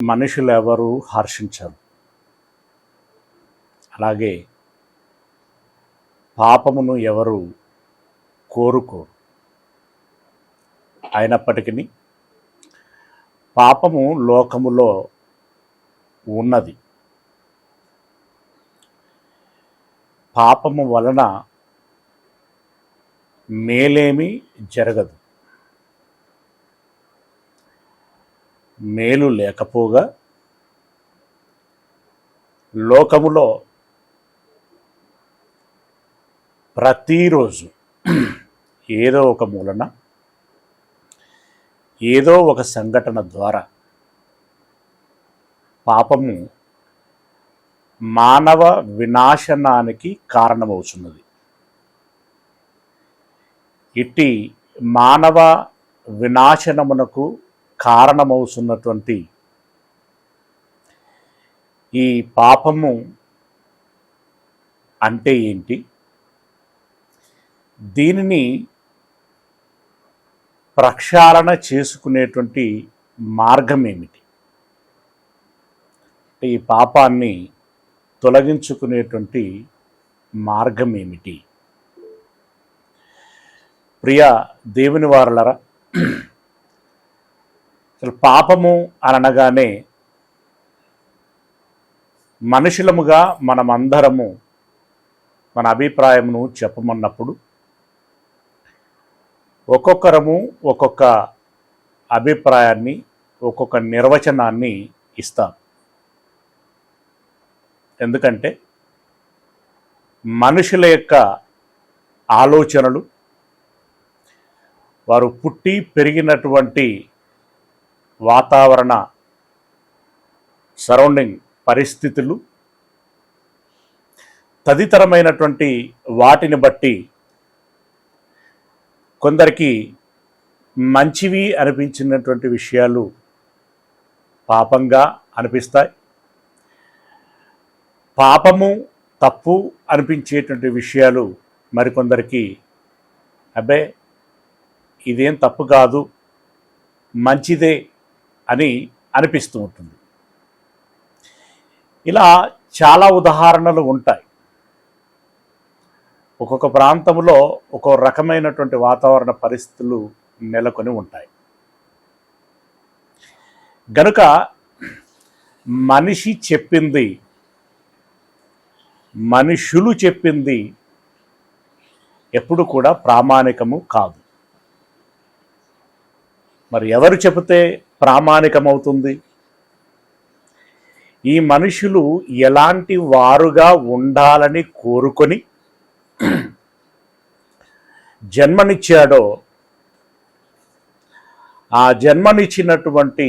మనుషులెవరూ హర్షించరు. అలాగే పాపమును ఎవరు కోరుకోరు. అయినప్పటికీ పాపము లోకములో ఉన్నది. పాపము వలన మేలేమీ జరగదు. మేలు లేకపోగా లోకములో ప్రతిరోజు ఏదో ఒక మూలన ఏదో ఒక సంఘటన ద్వారా పాపము మానవ వినాశనానికి కారణమవుతున్నది. ఇట్టి మానవ వినాశనమునకు కారణమవుతున్నటువంటి ఈ పాపము అంటే ఏంటి? దీనిని ప్రక్షాళన చేసుకునేటువంటి మార్గం ఏమిటి? ఈ పాపాన్ని తొలగించుకునేటువంటి మార్గం ఏమిటి? ప్రియ దేవుని వారలరా, అసలు పాపము అనగానే మనుషులముగా మనమందరము మన అభిప్రాయమును చెప్పమన్నప్పుడు ఒక్కొక్కరము ఒక్కొక్క అభిప్రాయాన్ని, ఒక్కొక్క నిర్వచనాన్ని ఇస్తాం. ఎందుకంటే మనుషుల యొక్క ఆలోచనలు, వారు పుట్టి పెరిగినటువంటి వాతావరణ సరౌండింగ్ పరిస్థితులు, తదితరమైనటువంటి వాటిని బట్టి కొందరికి మంచివి అనిపించినటువంటి విషయాలు పాపంగా అనిపిస్తాయి. పాపము, తప్పు అనిపించేటువంటి విషయాలు మరికొందరికి అబ్బే ఇదేం తప్పు కాదు, మంచిదే అని అనిపిస్తూ ఉంటుంది. ఇలా చాలా ఉదాహరణలు ఉంటాయి. ఒక్కొక్క ప్రాంతంలో ఒక్కో రకమైనటువంటి వాతావరణ పరిస్థితులు నెలకొని ఉంటాయి. గనుక మనిషి చెప్పింది, మనుషులు చెప్పింది ఎప్పుడు కూడా ప్రామాణికము కాదు. మరి ఎవరు చెబితే ప్రామాణికమవుతుంది? ఈ మనుషులు ఎలాంటి వారుగా ఉండాలని కోరుకొని జన్మనిచ్చాడో ఆ జన్మనిచ్చినటువంటి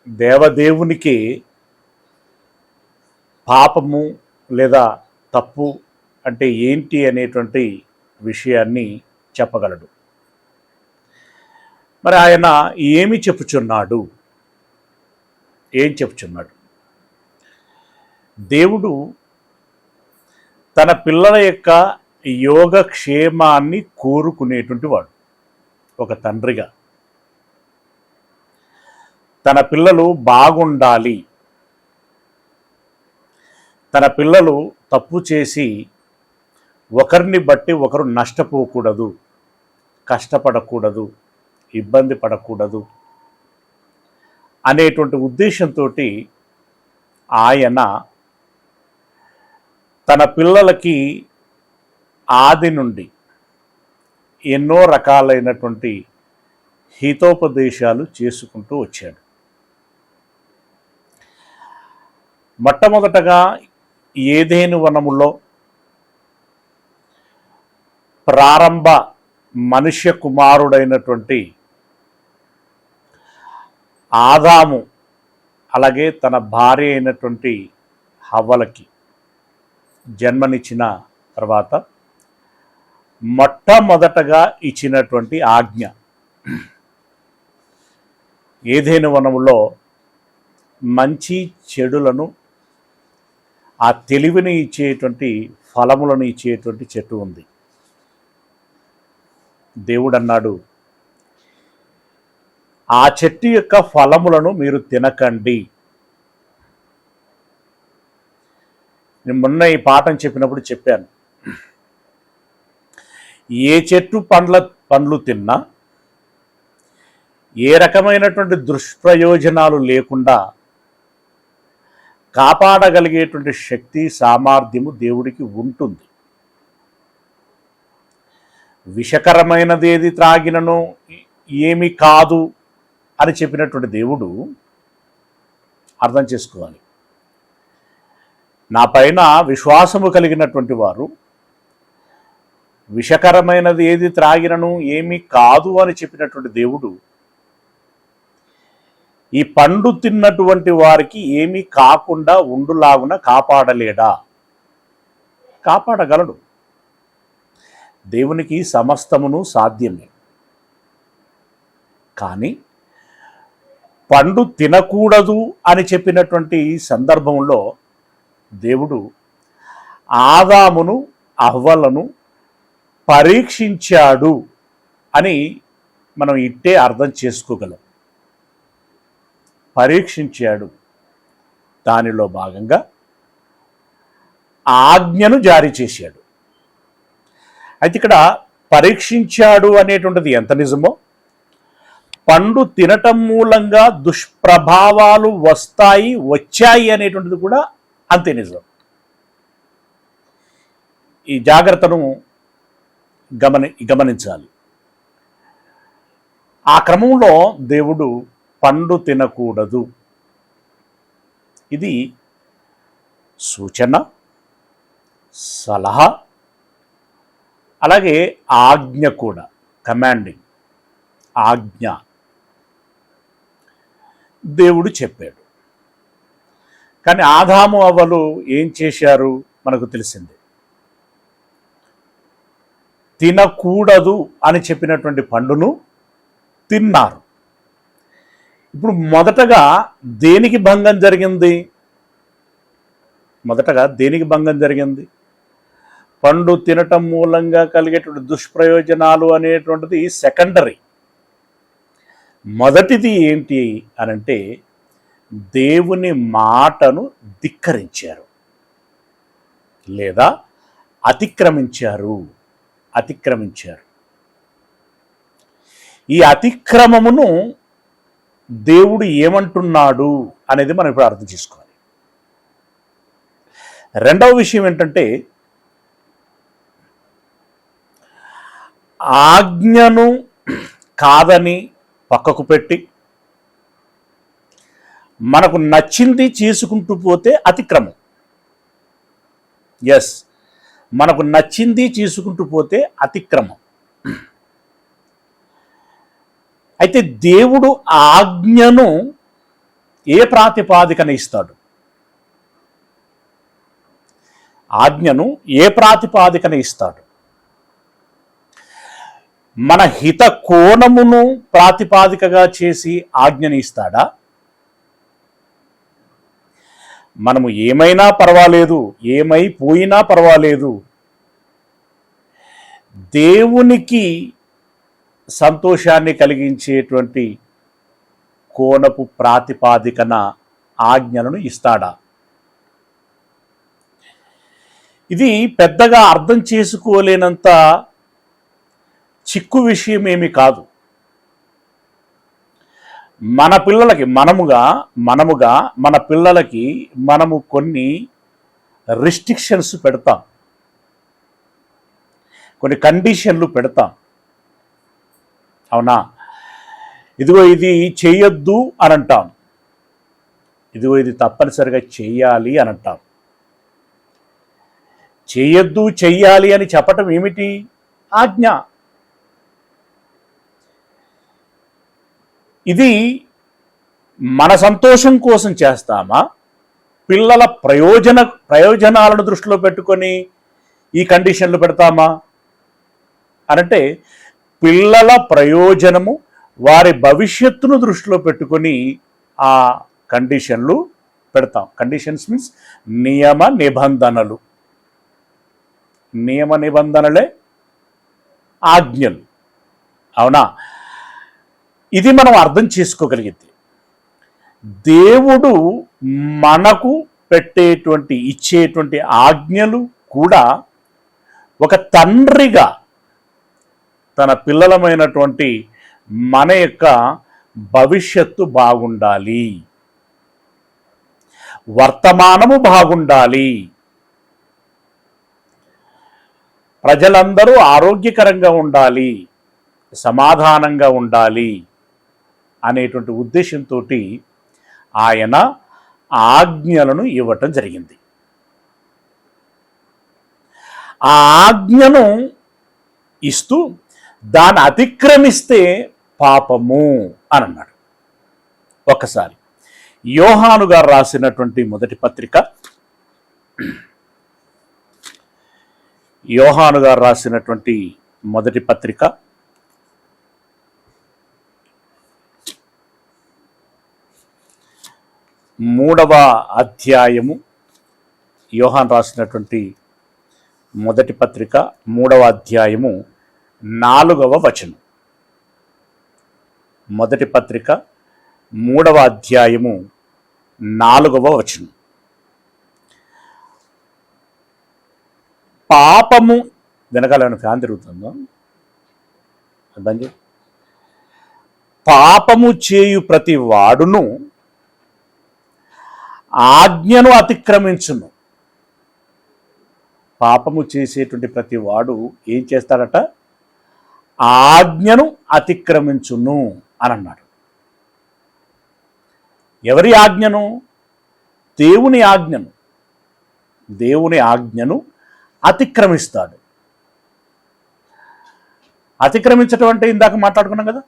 దేవదేవునికి పాపము లేదా తప్పు అంటే ఏంటి అనేటువంటి విషయాన్ని చెప్పగలడు. మరి ఆయన ఏమి చెప్పుచున్నాడు? ఏం చెప్పుచున్నాడు? దేవుడు తన పిల్లల యొక్క యోగక్షేమాన్ని కోరుకునేటువంటి వాడు. ఒక తండ్రిగా తన పిల్లలు బాగుండాలి, తన పిల్లలు తప్పు చేసి ఒకరిని బట్టి ఒకరు నష్టపోకూడదు, కష్టపడకూడదు, ఇబ్బంది పడకూడదు అనేటువంటి ఉద్దేశంతో ఆయన తన పిల్లలకి ఆది నుండి ఎన్నో రకాలైనటువంటి హితోపదేశాలు చేసుకుంటూ వచ్చాడు. మొట్టమొదటగా ఏదేను వనములో ప్రారంభ మనుష్య కుమారుడైనటువంటి ఆదాము అలాగే తన భార్య అయినటువంటి హవ్వలకి జన్మనిచ్చిన తర్వాత మొట్టమొదటగా ఇచ్చినటువంటి ఆజ్ఞ, ఏదేను వనములో మంచి చెడులను, ఆ తెలివిని ఇచ్చేటువంటి ఫలములను ఇచ్చేటువంటి చెట్టు ఉంది. దేవుడు అన్నాడు, ఆ చెట్టు యొక్క ఫలములను మీరు తినకండి. నేను మొన్న ఈ పాఠం చెప్పినప్పుడు చెప్పాను, ఏ చెట్టు పండ్లు తిన్నా ఏ రకమైనటువంటి దుష్ప్రయోజనాలు లేకుండా కాపాడగలిగేటువంటి శక్తి సామర్థ్యము దేవుడికి ఉంటుంది. విషకరమైనది ఏది త్రాగినను ఏమి కాదు అని చెప్పినటువంటి దేవుడు అర్థం చేసుకోవాలి. నా పైన విశ్వాసము కలిగినటువంటి వారు విషకరమైనది ఏది త్రాగినను ఏమీ కాదు అని చెప్పినటువంటి దేవుడు ఈ పండు తిన్నటువంటి వారికి ఏమీ కాకుండా ఉండులాగున కాపాడలేడా? కాపాడగలడు. దేవునికి సమస్తమును సాధ్యమే. కానీ పండు తినకూడదు అని చెప్పినటువంటి సందర్భంలో దేవుడు ఆదామును అవ్వలను పరీక్షించాడు అని మనం ఇట్టే అర్థం చేసుకోగలం. పరీక్షించాడు, దానిలో భాగంగా ఆజ్ఞను జారీ చేశాడు. అయితే ఇక్కడ పరీక్షించాడు అనేటువంటిది ఎంత నిజమో, పండు తినటం మూలంగా దుష్ప్రభావాలు వచ్చాయి అనేటువంటిది కూడా అంతే నిజం. ఈ జాగ్రత్తను గమనించాలి. ఆ క్రమంలో దేవుడు పండు తినకూడదు, ఇది సూచన, సలహా, అలాగే ఆజ్ఞ కూడా, కమాండింగ్, ఆజ్ఞ దేవుడు చెప్పాడు. కానీ ఆదాము అవ్వలు ఏం చేశారు మనకు తెలిసింది. తినకూడదు అని చెప్పినటువంటి పండును తిన్నారు. ఇప్పుడు మొదటగా దేనికి భంగం జరిగింది? పండు తినటం మూలంగా కలిగేటువంటి దుష్ప్రయోజనాలు అనేటువంటిది సెకండరీ. మొదటిది ఏంటి అనంటే దేవుని మాటను ధిక్కరించారు లేదా అతిక్రమించారు. ఈ అతిక్రమమును దేవుడు ఏమంటున్నాడు అనేది మనం ఇప్పుడు అర్థం చేసుకోవాలి. రెండవ విషయం ఏంటంటే, ఆజ్ఞను కాదని పక్కకు పెట్టి మనకు నచ్చింది చేసుకుంటూ పోతే అతిక్రమం. మనకు నచ్చింది చేసుకుంటూ పోతే అతిక్రమం. అయితే దేవుడు ఆజ్ఞను ఏ ప్రాతిపాదికన ఇస్తాడు? మన హిత కోణమును ప్రాతిపాదికగా చేసి ఆజ్ఞని ఇస్తాడా? మనము ఏమైనా పర్వాలేదు, ఏమైపోయినా పర్వాలేదు, దేవునికి సంతోషాన్ని కలిగించేటువంటి కోణపు ప్రాతిపాదికన ఆజ్ఞలను ఇస్తాడా? ఇది పెద్దగా అర్థం చేసుకోలేనంత చిక్కు విషయం ఏమీ కాదు. మన పిల్లలకి మన పిల్లలకి మనము కొన్ని రిస్ట్రిక్షన్స్ పెడతాం, కొన్ని కండిషన్లు పెడతాం. అవునా? ఇదిగో ఇది చేయొద్దు అని అంటాం, ఇదిగో ఇది తప్పనిసరిగా చెయ్యాలి అని అంటాం. చేయొద్దు, చెయ్యాలి అని చెప్పటం ఏమిటి? ఆజ్ఞ. ఇది మన సంతోషం కోసం చేస్తామా, పిల్లల ప్రయోజనాలను దృష్టిలో పెట్టుకొని ఈ కండిషన్లు పెడతామా అనంటే, పిల్లల ప్రయోజనము, వారి భవిష్యత్తును దృష్టిలో పెట్టుకొని ఆ కండిషన్లు పెడతాం. కండిషన్స్ మీన్స్ నియమ నిబంధనలే ఆజ్ఞలు. అవునా? ఇది మనం అర్థం చేసుకోగలిగితే దేవుడు మనకు ఇచ్చేటువంటి ఆజ్ఞలు కూడా ఒక తండ్రిగా తన పిల్లలమైనటువంటి మన యొక్క భవిష్యత్తు బాగుండాలి, వర్తమానము బాగుండాలి, ప్రజలందరూ ఆరోగ్యకరంగా ఉండాలి, సమాధానంగా ఉండాలి అనేటువంటి ఉద్దేశంతో ఆయన ఆజ్ఞలను ఇవ్వటం జరిగింది. ఆ ఆజ్ఞను ఇస్తూ దాన్ని అతిక్రమిస్తే పాపము అని అన్నాడు. ఒక్కసారి యోహాను గారు రాసినటువంటి మొదటి పత్రిక, యోహాను గారు రాసినటువంటి మొదటి పత్రిక 3వ అధ్యాయము, యోహాను రాసినటువంటి మొదటి పత్రిక 3వ అధ్యాయము 4వ వచనం. మొదటి పత్రిక 3వ అధ్యాయము 4వ వచనం. పాపము వెనకాల ఫ్యాన్ తిరుగుతుందో బంద్ చేయి. పాపము చేయు ప్రతి వాడును ఆజ్ఞను అతిక్రమించును. పాపము చేసేటువంటి ప్రతి వాడు ఏం చేస్తాడట? ఆజ్ఞను అతిక్రమించును అని అన్నాడు. ఎవరి ఆజ్ఞను? దేవుని ఆజ్ఞను. దేవుని ఆజ్ఞను అతిక్రమిస్తాడు. అతిక్రమించటం అంటే ఇందాక మాట్లాడుకున్నాం కదా,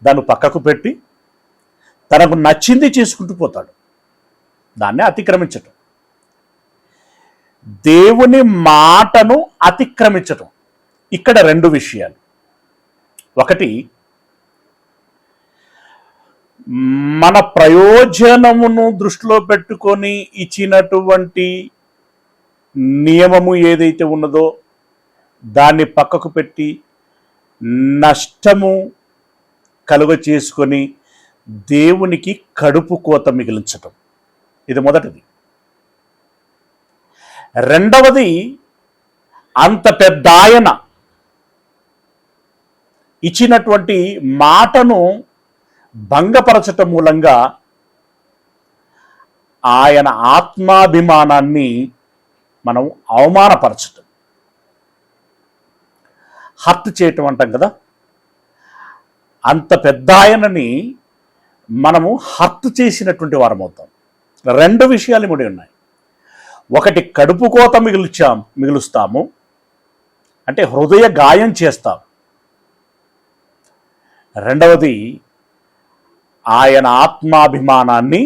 దాన్ని పక్కకు పెట్టి తనకు నచ్చింది చేసుకుంటూ పోతాడు. దాన్ని అతిక్రమించటం. దేవుని మాటను అతిక్రమించటం. ఇక్కడ 2 విషయాలు. ఒకటి, మన ప్రయోజనమును దృష్టిలో పెట్టుకొని ఇచ్చినటువంటి నియమము ఏదైతే ఉన్నదో దాన్ని పక్కకు పెట్టి నష్టము కలుగ చేసుకొని దేవునికి కడుపు కోత మిగిలించటం. ఇది మొదటిది. రెండవది, అంత పెద్ద ఆయన ఇచ్చినటువంటి మాటను భంగపరచటం మూలంగా ఆయన ఆత్మాభిమానాన్ని మనం అవమానపరచటం, హర్ట్ చేయటం అంటాం కదా. అంత పెద్ద ఆయనని మనము హర్ట్ చేసినటువంటి వారం అవుతాం. 2 విషయాలు ముడి ఉన్నాయి. ఒకటి, కడుపు కోత మిగులుస్తాము, అంటే హృదయ గాయం చేస్తాం. రెండవది, ఆయన ఆత్మాభిమానాన్ని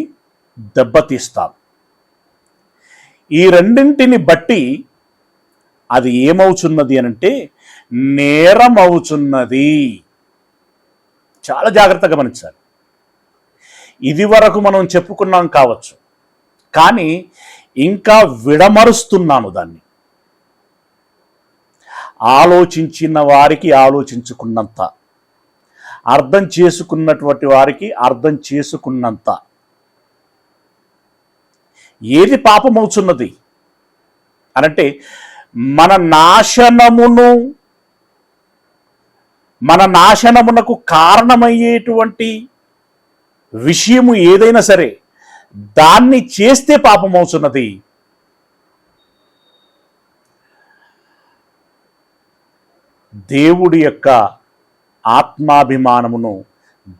దెబ్బతీస్తాం. ఈ రెండింటిని బట్టి అది ఏమవుతున్నది అనంటే నేరం అవుతున్నది. చాలా జాగ్రత్తగా గమనించాలి. ఇది వరకు మనం చెప్పుకున్నాం కావచ్చు, కానీ ఇంకా విడమరుస్తున్నాను దాన్ని. ఆలోచించిన వారికి ఆలోచించుకున్నంత, అర్థం చేసుకున్నటువంటి వారికి అర్థం చేసుకున్నంత. ఏది పాపమవుతున్నది అనంటే మన నాశనమునకు కారణమయ్యేటువంటి విషయము ఏదైనా సరే దాన్ని చేస్తే పాపమవుతున్నది. దేవుడి యొక్క ఆత్మాభిమానమును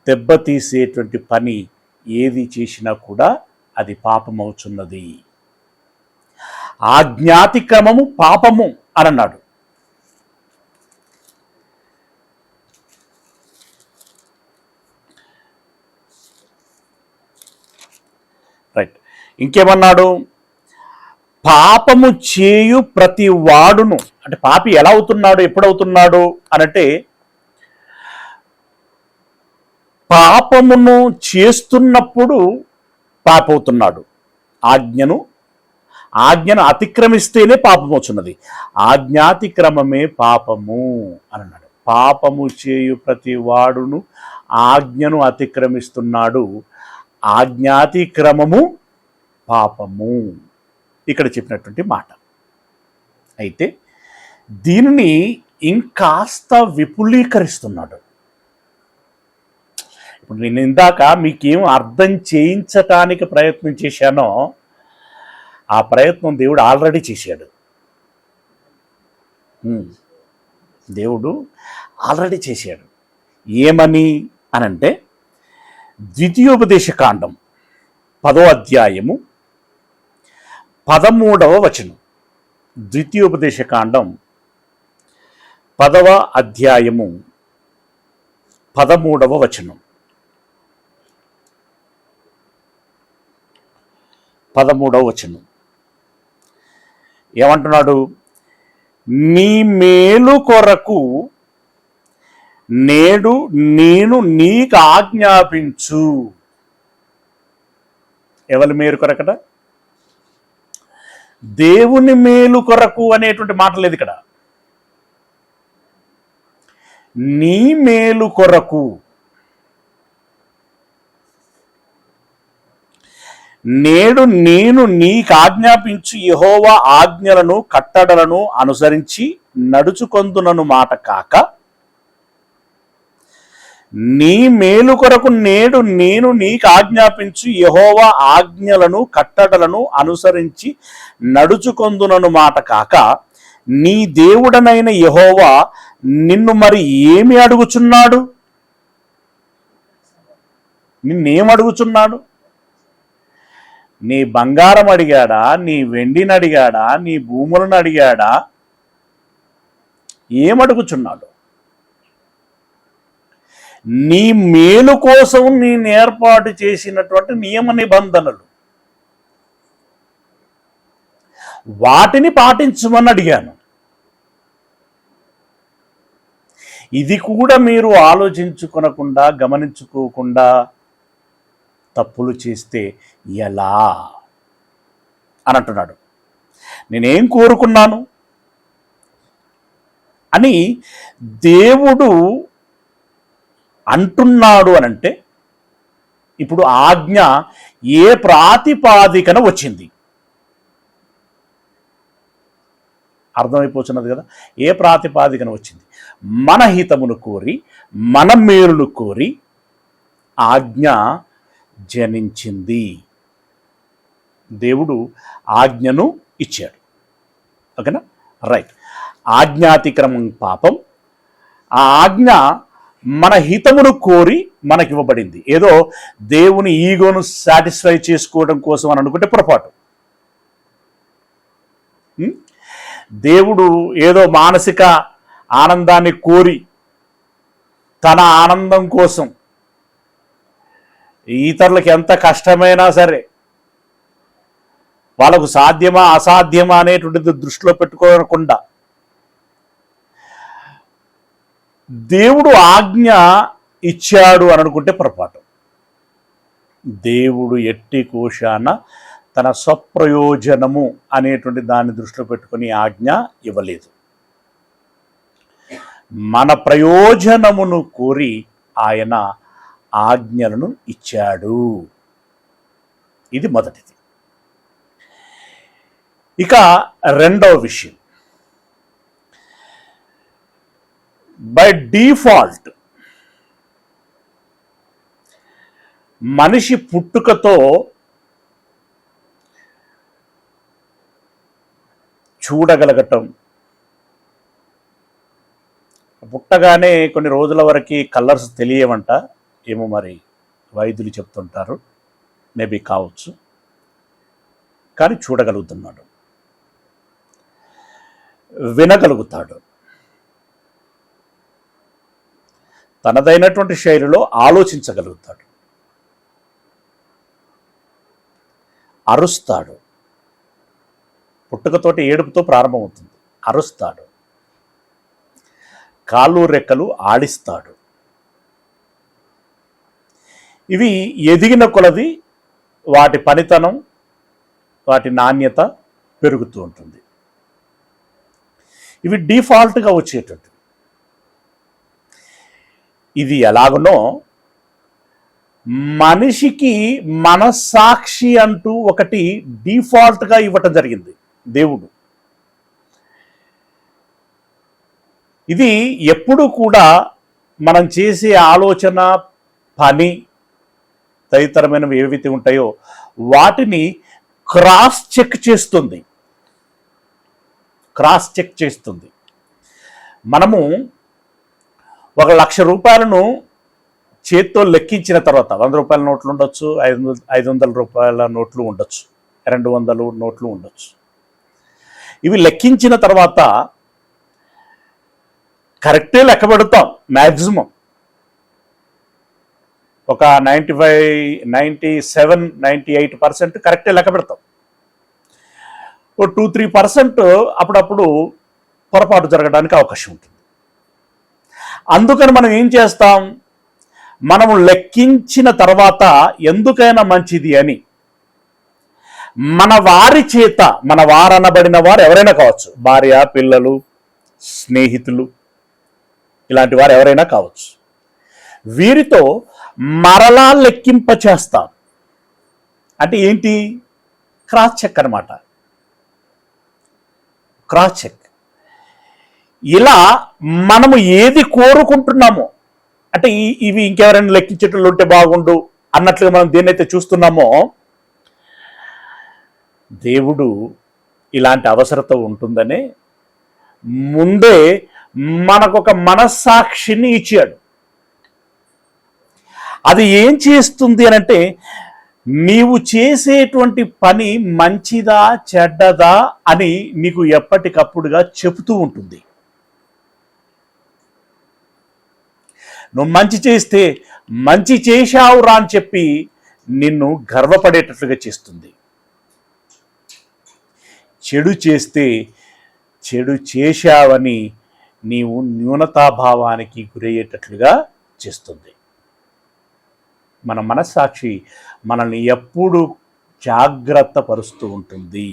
దెబ్బతీసేటువంటి పని ఏది చేసినా కూడా అది పాపమవుతున్నది. ఆజ్ఞాతిక్రమము పాపము అని అన్నాడు. రైట్. ఇంకేమన్నాడు? పాపము చేయు ప్రతి వాడును, అంటే పాపి ఎలా అవుతున్నాడు, ఎప్పుడవుతున్నాడు అనంటే పాపమును చేస్తున్నప్పుడు పాపవుతున్నాడు. ఆజ్ఞను అతిక్రమిస్తేనే పాపం వచ్చున్నది. ఆజ్ఞాతిక్రమమే పాపము అని అన్నాడు. పాపము చేయు ప్రతి వాడును ఆజ్ఞను అతిక్రమిస్తున్నాడు. ఆజ్ఞాతిక్రమము పాపము, ఇక్కడ చెప్పినటువంటి మాట. అయితే దీనిని ఇంకాస్త విపులీకరిస్తున్నాడు. ఇప్పుడు నేను ఇందాక మీకేం అర్థం చేయించటానికి ప్రయత్నం చేశానో ఆ ప్రయత్నం దేవుడు ఆల్రెడీ చేశాడు. దేవుడు ఆల్రెడీ చేశాడు. ఏమని అనంటే, ద్వితీయోపదేశకాండం 10వ అధ్యాయము 13వ వచనం. ద్వితీయోపదేశకాండం 10వ అధ్యాయము 13వ వచనం. 13వ వచనం ఏమంటున్నాడు? నీ మేలు కొరకు నేడు నేను నీకు ఆజ్ఞాపించు. ఎవరి మేలు కొరకట? దేవుని మేలు కొరకు అనేటువంటి మాట లేదు ఇక్కడ. నీ మేలు కొరకు నేడు నేను నీకు ఆజ్ఞాపించు యెహోవా ఆజ్ఞలను కట్టడలను అనుసరించి నడుచుకొందునను మాట కాక, నీ మేలు కొరకు నేడు నేను నీకు ఆజ్ఞాపించు యెహోవా ఆజ్ఞలను కట్టడలను అనుసరించి నడుచుకొందునను మాట కాక, నీ దేవుడనైన యెహోవా నిన్ను మరి ఏమి అడుగుచున్నాడు? నిన్నేం అడుగుచున్నాడు? నీ బంగారం అడిగాడా? నీ వెండిని అడిగాడా? నీ భూములను అడిగాడా? ఏమడుగుచున్నాడు? నీ మేలు కోసం నేను ఏర్పాటు చేసినటువంటి నియమ నిబంధనలు, వాటిని పాటించమని అడిగాను. ఇది కూడా మీరు ఆలోచించుకొనకుండా, గమనించుకోకుండా తప్పులు చేస్తే ఎలా అని అంటున్నాడు. నేనేం కోరుకున్నాను అని దేవుడు అంటున్నాడు అనంటే, ఇప్పుడు ఆజ్ఞ ఏ ప్రాతిపాదికన వచ్చింది? అర్థమైపోతున్నది కదా, ఏ ప్రాతిపాదికన వచ్చింది? మన హితమును కోరి, మన మేలును కోరి ఆజ్ఞ జనించింది. దేవుడు ఆజ్ఞను ఇచ్చాడు. ఓకేనా? రైట్. ఆజ్ఞాతిక్రమం పాపం. ఆ ఆజ్ఞ మన హితమును కోరి మనకివ్వబడింది. ఏదో దేవుని ఈగోను సాటిస్ఫై చేసుకోవడం కోసం అని అనుకుంటే పొరపాటు. దేవుడు ఏదో మానసిక ఆనందాన్ని కోరి తన ఆనందం కోసం ఇతరులకు ఎంత కష్టమైనా సరే, వాళ్ళకు సాధ్యమా అసాధ్యమా అనేటువంటిది దృష్టిలో పెట్టుకోకుండా దేవుడు ఆజ్ఞ ఇచ్చాడు అని అనుకుంటే పొరపాటు. దేవుడు ఎట్టి కోశాన తన స్వప్రయోజనము అనేటువంటి దాన్ని దృష్టిలో పెట్టుకొని ఆజ్ఞ ఇవ్వలేదు. మన ప్రయోజనమును కోరి ఆయన ఆజ్ఞలను ఇచ్చాడు. ఇది మొదటిది. ఇక రెండవ విషయం, బై డిఫాల్ట్ మనిషి పుట్టుకతో చూడగలగటం, పుట్టగానే కొన్ని రోజుల వరకు కలర్స్ తెలియవంట, ఏమో మరి వైద్యులు చెప్తుంటారు, మేబీ కావచ్చు, కానీ చూడగలుగుతున్నాడు, వినగలుగుతాడు, తనదైనటువంటి శైలిలో ఆలోచించగలుగుతాడు, అరుస్తాడు. పుట్టుకతోటి ఏడుపుతో ప్రారంభమవుతుంది. అరుస్తాడు, కాళ్ళు రెక్కలు ఆడిస్తాడు. ఇవి ఎదిగిన కొలది వాటి పనితనం, వాటి నాణ్యత పెరుగుతూ ఉంటుంది. ఇవి డిఫాల్ట్గా వచ్చేటట్టు. ఇది ఎలాగనో మనిషికి మనస్సాక్షి అంటూ ఒకటి డిఫాల్ట్గా ఇవ్వటం జరిగింది దేవుడు. ఇది ఎప్పుడు కూడా మనం చేసే ఆలోచన, పని తదితరమైనవి ఏవైతే ఉంటాయో వాటిని క్రాస్ చెక్ చేస్తుంది. మనము 1,00,000 రూపాయలను చేత్తో లెక్కించిన తర్వాత 100 రూపాయల నోట్లు ఉండొచ్చు, 500 రూపాయల నోట్లు ఉండొచ్చు, 200 నోట్లు ఉండొచ్చు. ఇవి లెక్కించిన తర్వాత కరెక్టే లెక్క పెడతాం. మ్యాక్సిమం ఒక 97, 98% కరెక్టే లెక్క పెడతాం. ఓ 2-3% అప్పుడప్పుడు పొరపాటు జరగడానికి అవకాశం ఉంటుంది. అందుకని మనం ఏం చేస్తాం, మనము లెక్కించిన తర్వాత ఎందుకైనా మంచిది అని మన వారి చేత, మన వారనబడిన వారు ఎవరైనా కావచ్చు, భార్య, పిల్లలు, స్నేహితులు, ఇలాంటి వారు ఎవరైనా కావచ్చు, వీరితో మరలా లెక్కింప చేస్తాం. అంటే ఏంటి? క్రాస్ చెక్ అన్నమాట. Cross check. ఇలా మనము ఏది కోరుకుంటున్నామో, అంటే ఇవి ఇంకెవరైనా లెక్కించేటట్లు ఉంటే బాగుండు అన్నట్లుగా మనం దేన్నైతే చూస్తున్నామో, దేవుడు ఇలాంటి అవసరత ఉంటుందనే ముందే మనకొక మనస్సాక్షిని ఇచ్చాడు. అది ఏం చేస్తుంది అనంటే, నీవు చేసేటువంటి పని మంచిదా చెడ్డదా అని నీకు ఎప్పటికప్పుడుగా చెబుతూ ఉంటుంది. నువ్వు మంచి చేస్తే మంచి చేశావురా అని చెప్పి నిన్ను గర్వపడేటట్లుగా చేస్తుంది. చెడు చేస్తే చెడు చేశావని నీవు న్యూనతాభావానికి గురయ్యేటట్లుగా చేస్తుంది. మన మనస్సాక్షి మనల్ని ఎప్పుడు జాగ్రత్త పరుస్తూ ఉంటుంది.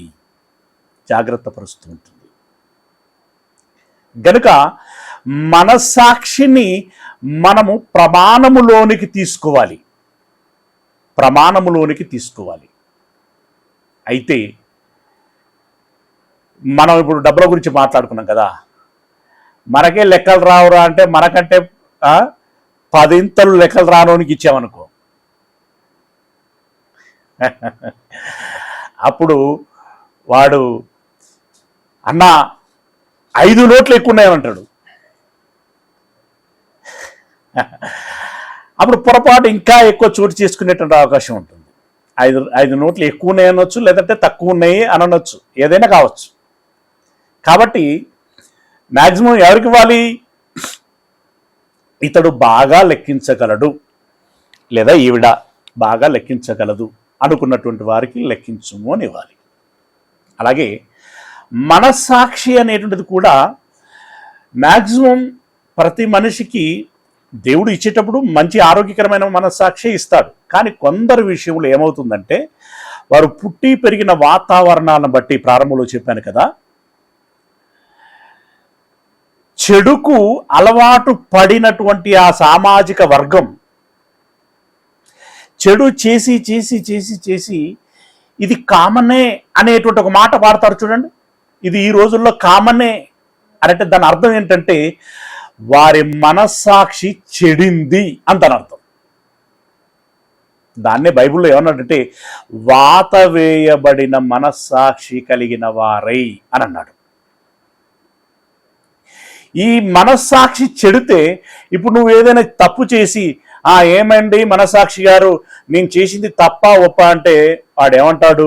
గనుక మనస్సాక్షిని మనము ప్రమాణములోనికి తీసుకోవాలి. అయితే మనం ఇప్పుడు డబ్బుల గురించి మాట్లాడుకున్నాం కదా, మనకే లెక్కలు రావురా అంటే మనకంటే 10 ఇంతలు లెక్కలు రానోనికి ఇచ్చామనుకో, అప్పుడు వాడు అన్న 5 నోట్లు ఎక్కువ ఉన్నాయమంటాడు. అప్పుడు పొరపాటు ఇంకా ఎక్కువ చోటు చేసుకునేటువంటి అవకాశం ఉంటుంది. 5 నోట్లు ఎక్కువ ఉన్నాయి అనొచ్చు, లేదంటే తక్కువ ఉన్నాయి అనొచ్చు, ఏదైనా కావచ్చు. కాబట్టి మ్యాక్సిమం ఎవరికి ఇవ్వాలి? ఇతడు బాగా లెక్కించగలడు లేదా ఈవిడ బాగా లెక్కించగలదు అనుకున్నటువంటి వారికి లెక్కించుము అని ఇవ్వాలి. అలాగే మనస్సాక్షి అనేటువంటిది కూడా మ్యాక్సిమం ప్రతి మనిషికి దేవుడు ఇచ్చేటప్పుడు మంచి ఆరోగ్యకరమైన మనస్సాక్షి ఇస్తాడు. కానీ కొందరు విషయంలో ఏమవుతుందంటే, వారు పుట్టి పెరిగిన వాతావరణాలను బట్టి, ప్రారంభంలో చెప్పాను కదా, చెడుకు అలవాటు పడినటువంటి ఆ సామాజిక వర్గం చెడు చేసి చేసి చేసి చేసి ఇది కామనే అనేటువంటి ఒక మాట వాడతారు చూడండి. ఇది ఈ రోజుల్లో కామనే అంటే దాని అర్థం ఏంటంటే వారి మనస్సాక్షి చెడింది అని దాని అర్థం. దాన్నే బైబిల్లో ఏమన్నాడంటే వాత వేయబడిన మనస్సాక్షి కలిగిన వారై అని అన్నాడు. ఈ మనస్సాక్షి చెడితే ఇప్పుడు నువ్వు ఏదైనా తప్పు చేసి ఏమండి మనస్సాక్షి గారు నేను చేసింది తప్ప ఒప్ప అంటే వాడేమంటాడు?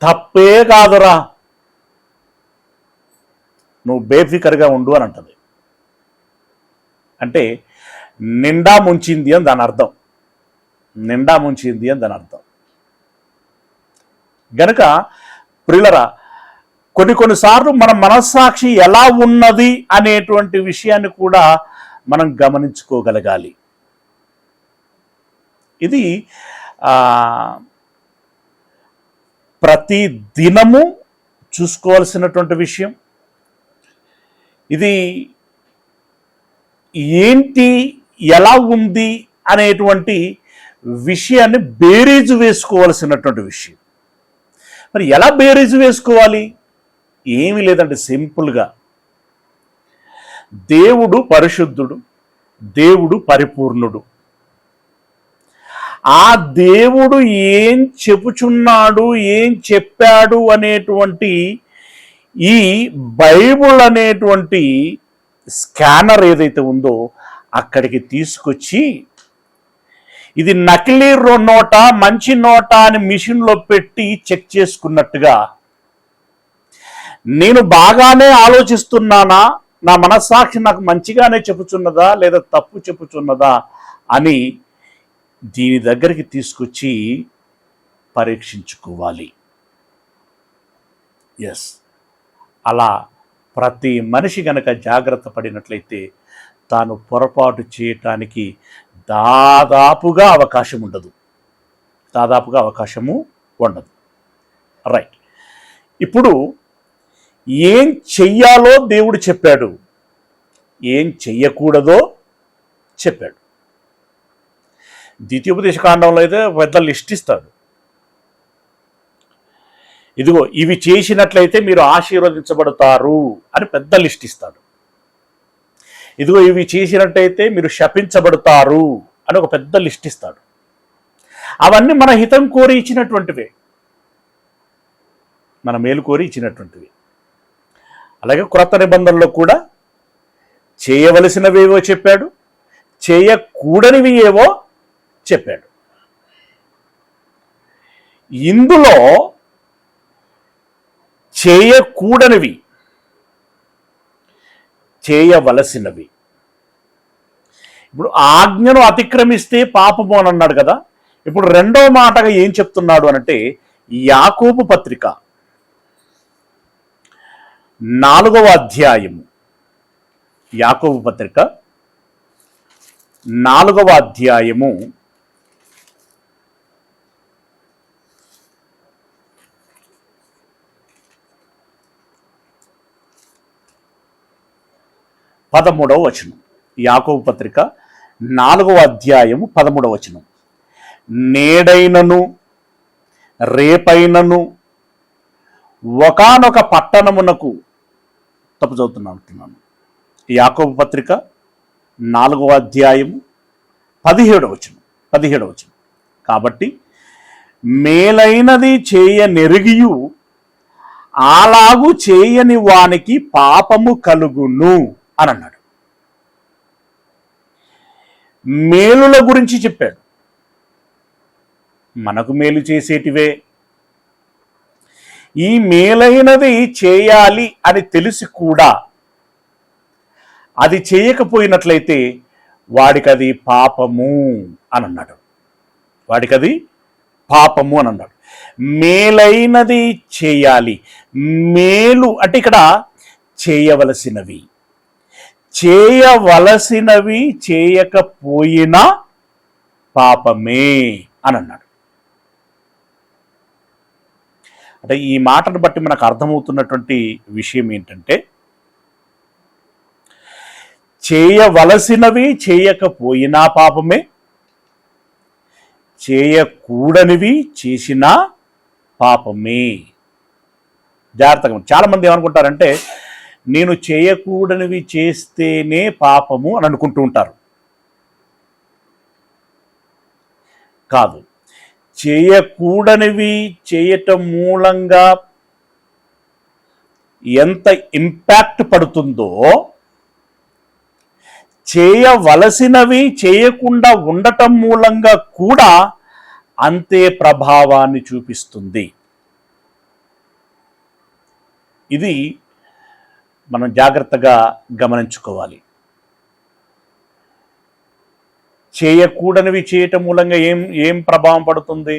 తప్పే కాదురా, నువ్వు బేఫికర్గా ఉండు అని అంటది. అంటే నిండా ముంచింది అని దాని అర్థం. గనుక ప్రియులరా, కొన్నిసార్లు మన మనస్సాక్షి ఎలా ఉన్నది అనేటువంటి విషయాన్ని కూడా మనం గమనించుకోగలగాలి. ఇది ప్రతి దినము చూసుకోవాల్సినటువంటి విషయం. ఇది ఏంటి ఎలా ఉంది అనేటువంటి విషయాన్ని బేరీజు వేసుకోవాల్సినటువంటి విషయం. మరి ఎలా బేరీజు వేసుకోవాలి? ఏమీ లేదంటే సింపుల్గా, దేవుడు పరిశుద్ధుడు, దేవుడు పరిపూర్ణుడు. ఆ దేవుడు ఏం చెప్పుచున్నాడు, ఏం చెప్పాడు అనేటువంటి ఈ బైబుల్ అనేటువంటి స్కానర్ ఏదైతే ఉందో అక్కడికి తీసుకొచ్చి, ఇది నకిలీ నోటా మంచి నోటా అని మిషన్లో పెట్టి చెక్ చేసుకున్నట్టుగా, నేను బాగానే ఆలోచిస్తున్నానా, నా మనస్సాక్షి నాకు మంచిగానే చెప్పుచున్నదా లేదా తప్పు చెప్పుచున్నదా అని దీని దగ్గరికి తీసుకొచ్చి పరీక్షించుకోవాలి. ఎస్, అలా ప్రతి మనిషి గనక జాగ్రత్త పడినట్లయితే తాను పొరపాటు చేయటానికి దాదాపుగా అవకాశం ఉండదు. రైట్. ఇప్పుడు ఏం చెయ్యాలో దేవుడు చెప్పాడు, ఏం చెయ్యకూడదో చెప్పాడు. ద్వితీయోపదేశకాండంలో అయితే పెద్ద లిస్ట్ ఇస్తాడు. ఇదిగో ఇవి చేసినట్లయితే మీరు ఆశీర్వదించబడతారు అని పెద్ద లిస్ట్ ఇస్తాడు. ఇదిగో ఇవి చేసినట్టయితే మీరు శపించబడతారు అని ఒక పెద్ద లిస్ట్ ఇస్తాడు. అవన్నీ మన హితం కోరి ఇచ్చినటువంటివే, మన మేలు కోరి ఇచ్చినటువంటివి. అలాగే క్రొత్త నిబంధనలో కూడా చేయవలసినవేవో చెప్పాడు, చేయకూడనివి ఏవో చెప్పాడు. ఇందులో చేయకూడనివి, చేయవలసినవి. ఇప్పుడు ఆజ్ఞను అతిక్రమిస్తే పాపము అని అన్నాడు కదా. ఇప్పుడు రెండో మాటగా ఏం చెప్తున్నాడు అనంటే, యాకోబు పత్రిక 4వ అధ్యాయము, యాకోబు పత్రిక 4వ అధ్యాయము 13వ వచనం. యాకోబు పత్రిక 4వ అధ్యాయము 13వ వచనం. నేడైనను రేపైనను ఒకానొక పట్టణమునకు, తప్పు చదువుతున్నాను, యాకోబు పత్రిక 4వ అధ్యాయము 17వ వచనం. కాబట్టి మేలైనది చేయనెరిగియు అలాగు చేయని వానికి పాపము కలుగును అని అన్నాడు. మేలుల గురించి చెప్పాడు. మనకు మేలు చేసేటివే. ఈ మేలైనది చేయాలి అని తెలిసి కూడా అది చేయకపోయినట్లయితే వాడికది పాపము అని అన్నాడు. మేలైనది చేయాలి. మేలు అంటే ఇక్కడ చేయవలసినవి చేయకపోయినా పాపమే అని అన్నాడు. అంటే ఈ మాటను బట్టి మనకు అర్థమవుతున్నటువంటి విషయం ఏంటంటే, చేయవలసినవి చేయకపోయినా పాపమే, చేయకూడనివి చేసినా పాపమే. జాగ్రత్తగా. చాలామంది ఏమనుకుంటారంటే, నేను చేయకూడనివి చేస్తేనే పాపము అని అనుకుంటూ ఉంటారు. కాదు, చేయకూడనివి చేయటం మూలంగా ఎంత ఇంపాక్ట్ పడుతుందో, చేయవలసినవి చేయకుండా ఉండటం మూలంగా కూడా అంతే ప్రభావాన్ని చూపిస్తుంది. ఇది మనం జాగ్రత్తగా గమనించుకోవాలి. చేయకూడనివి చేయటం మూలంగా ఏం ప్రభావం పడుతుంది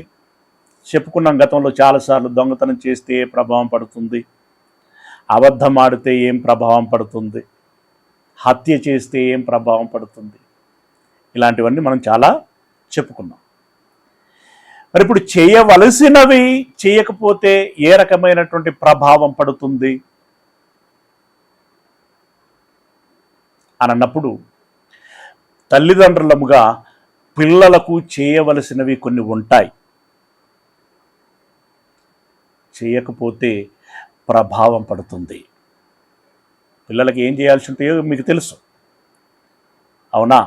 చెప్పుకున్నాం గతంలో చాలాసార్లు. దొంగతనం చేస్తే ఏ ప్రభావం పడుతుంది, అబద్ధం ఆడితే ఏం ప్రభావం పడుతుంది, హత్య చేస్తే ఏం ప్రభావం పడుతుంది, ఇలాంటివన్నీ మనం చాలా చెప్పుకున్నాం. మరి ఇప్పుడు చేయవలసినవి చేయకపోతే ఏ రకమైనటువంటి ప్రభావం పడుతుంది అని అన్నప్పుడు, తల్లిదండ్రులముగా పిల్లలకు చేయవలసినవి కొన్ని ఉంటాయి. చేయకపోతే ప్రభావం పడుతుంది. పిల్లలకి ఏం చేయాల్సి ఉంటాయో మీకు తెలుసు, అవునా?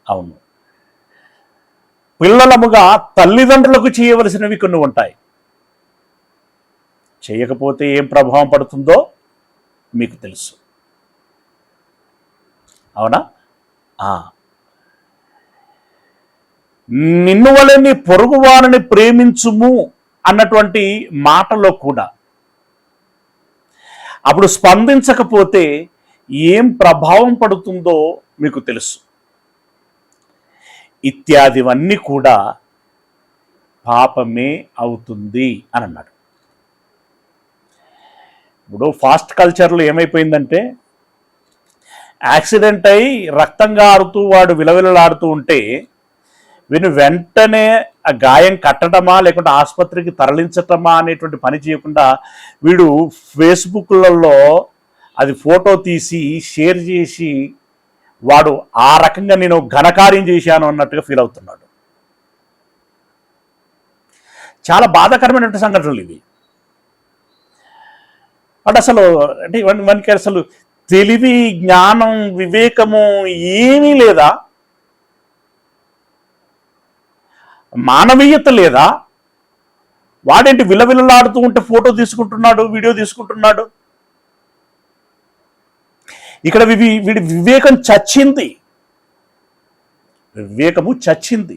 అవును. పిల్లలముగా తల్లిదండ్రులకు చేయవలసినవి కొన్ని ఉంటాయి. చేయకపోతే ఏం ప్రభావం పడుతుందో మీకు తెలుసు, అవునా? నిన్ను వలె నీ పొరుగు వారిని ప్రేమించుము అన్నటువంటి మాటలో కూడా అప్పుడు స్పందించకపోతే ఏం ప్రభావం పడుతుందో మీకు తెలుసు. ఇత్యాదివన్నీ కూడా పాపమే అవుతుంది అని అన్నాడు. ఇప్పుడు ఫాస్ట్ కల్చర్లో ఏమైపోయిందంటే, యాక్సిడెంట్ అయి రక్తంగా ఆడుతూ వాడు విలవిలలాడుతూ ఉంటే వీని వెంటనే ఆ గాయం కట్టడమా లేకుంటే ఆసుపత్రికి తరలించటమా అనేటువంటి పని చేయకుండా వీడు ఫేస్బుక్లలో అది ఫోటో తీసి షేర్ చేసి వాడు ఆ రకంగా నేను ఘనకార్యం చేశాను అన్నట్టుగా ఫీల్ అవుతున్నాడు. చాలా బాధాకరమైనటువంటి సంఘటనలు ఇవి. అంటే అసలు అంటే మనకి అసలు తెలివి, జ్ఞానం, వివేకము ఏమీ లేదా? మానవీయత లేదా? వాడేంటి విలవిలలాడుతూ ఉంటే ఫోటో తీసుకుంటున్నాడు, వీడియో తీసుకుంటున్నాడు. ఇక్కడ వీడి వివేకం చచ్చింది. వివేకము చచ్చింది.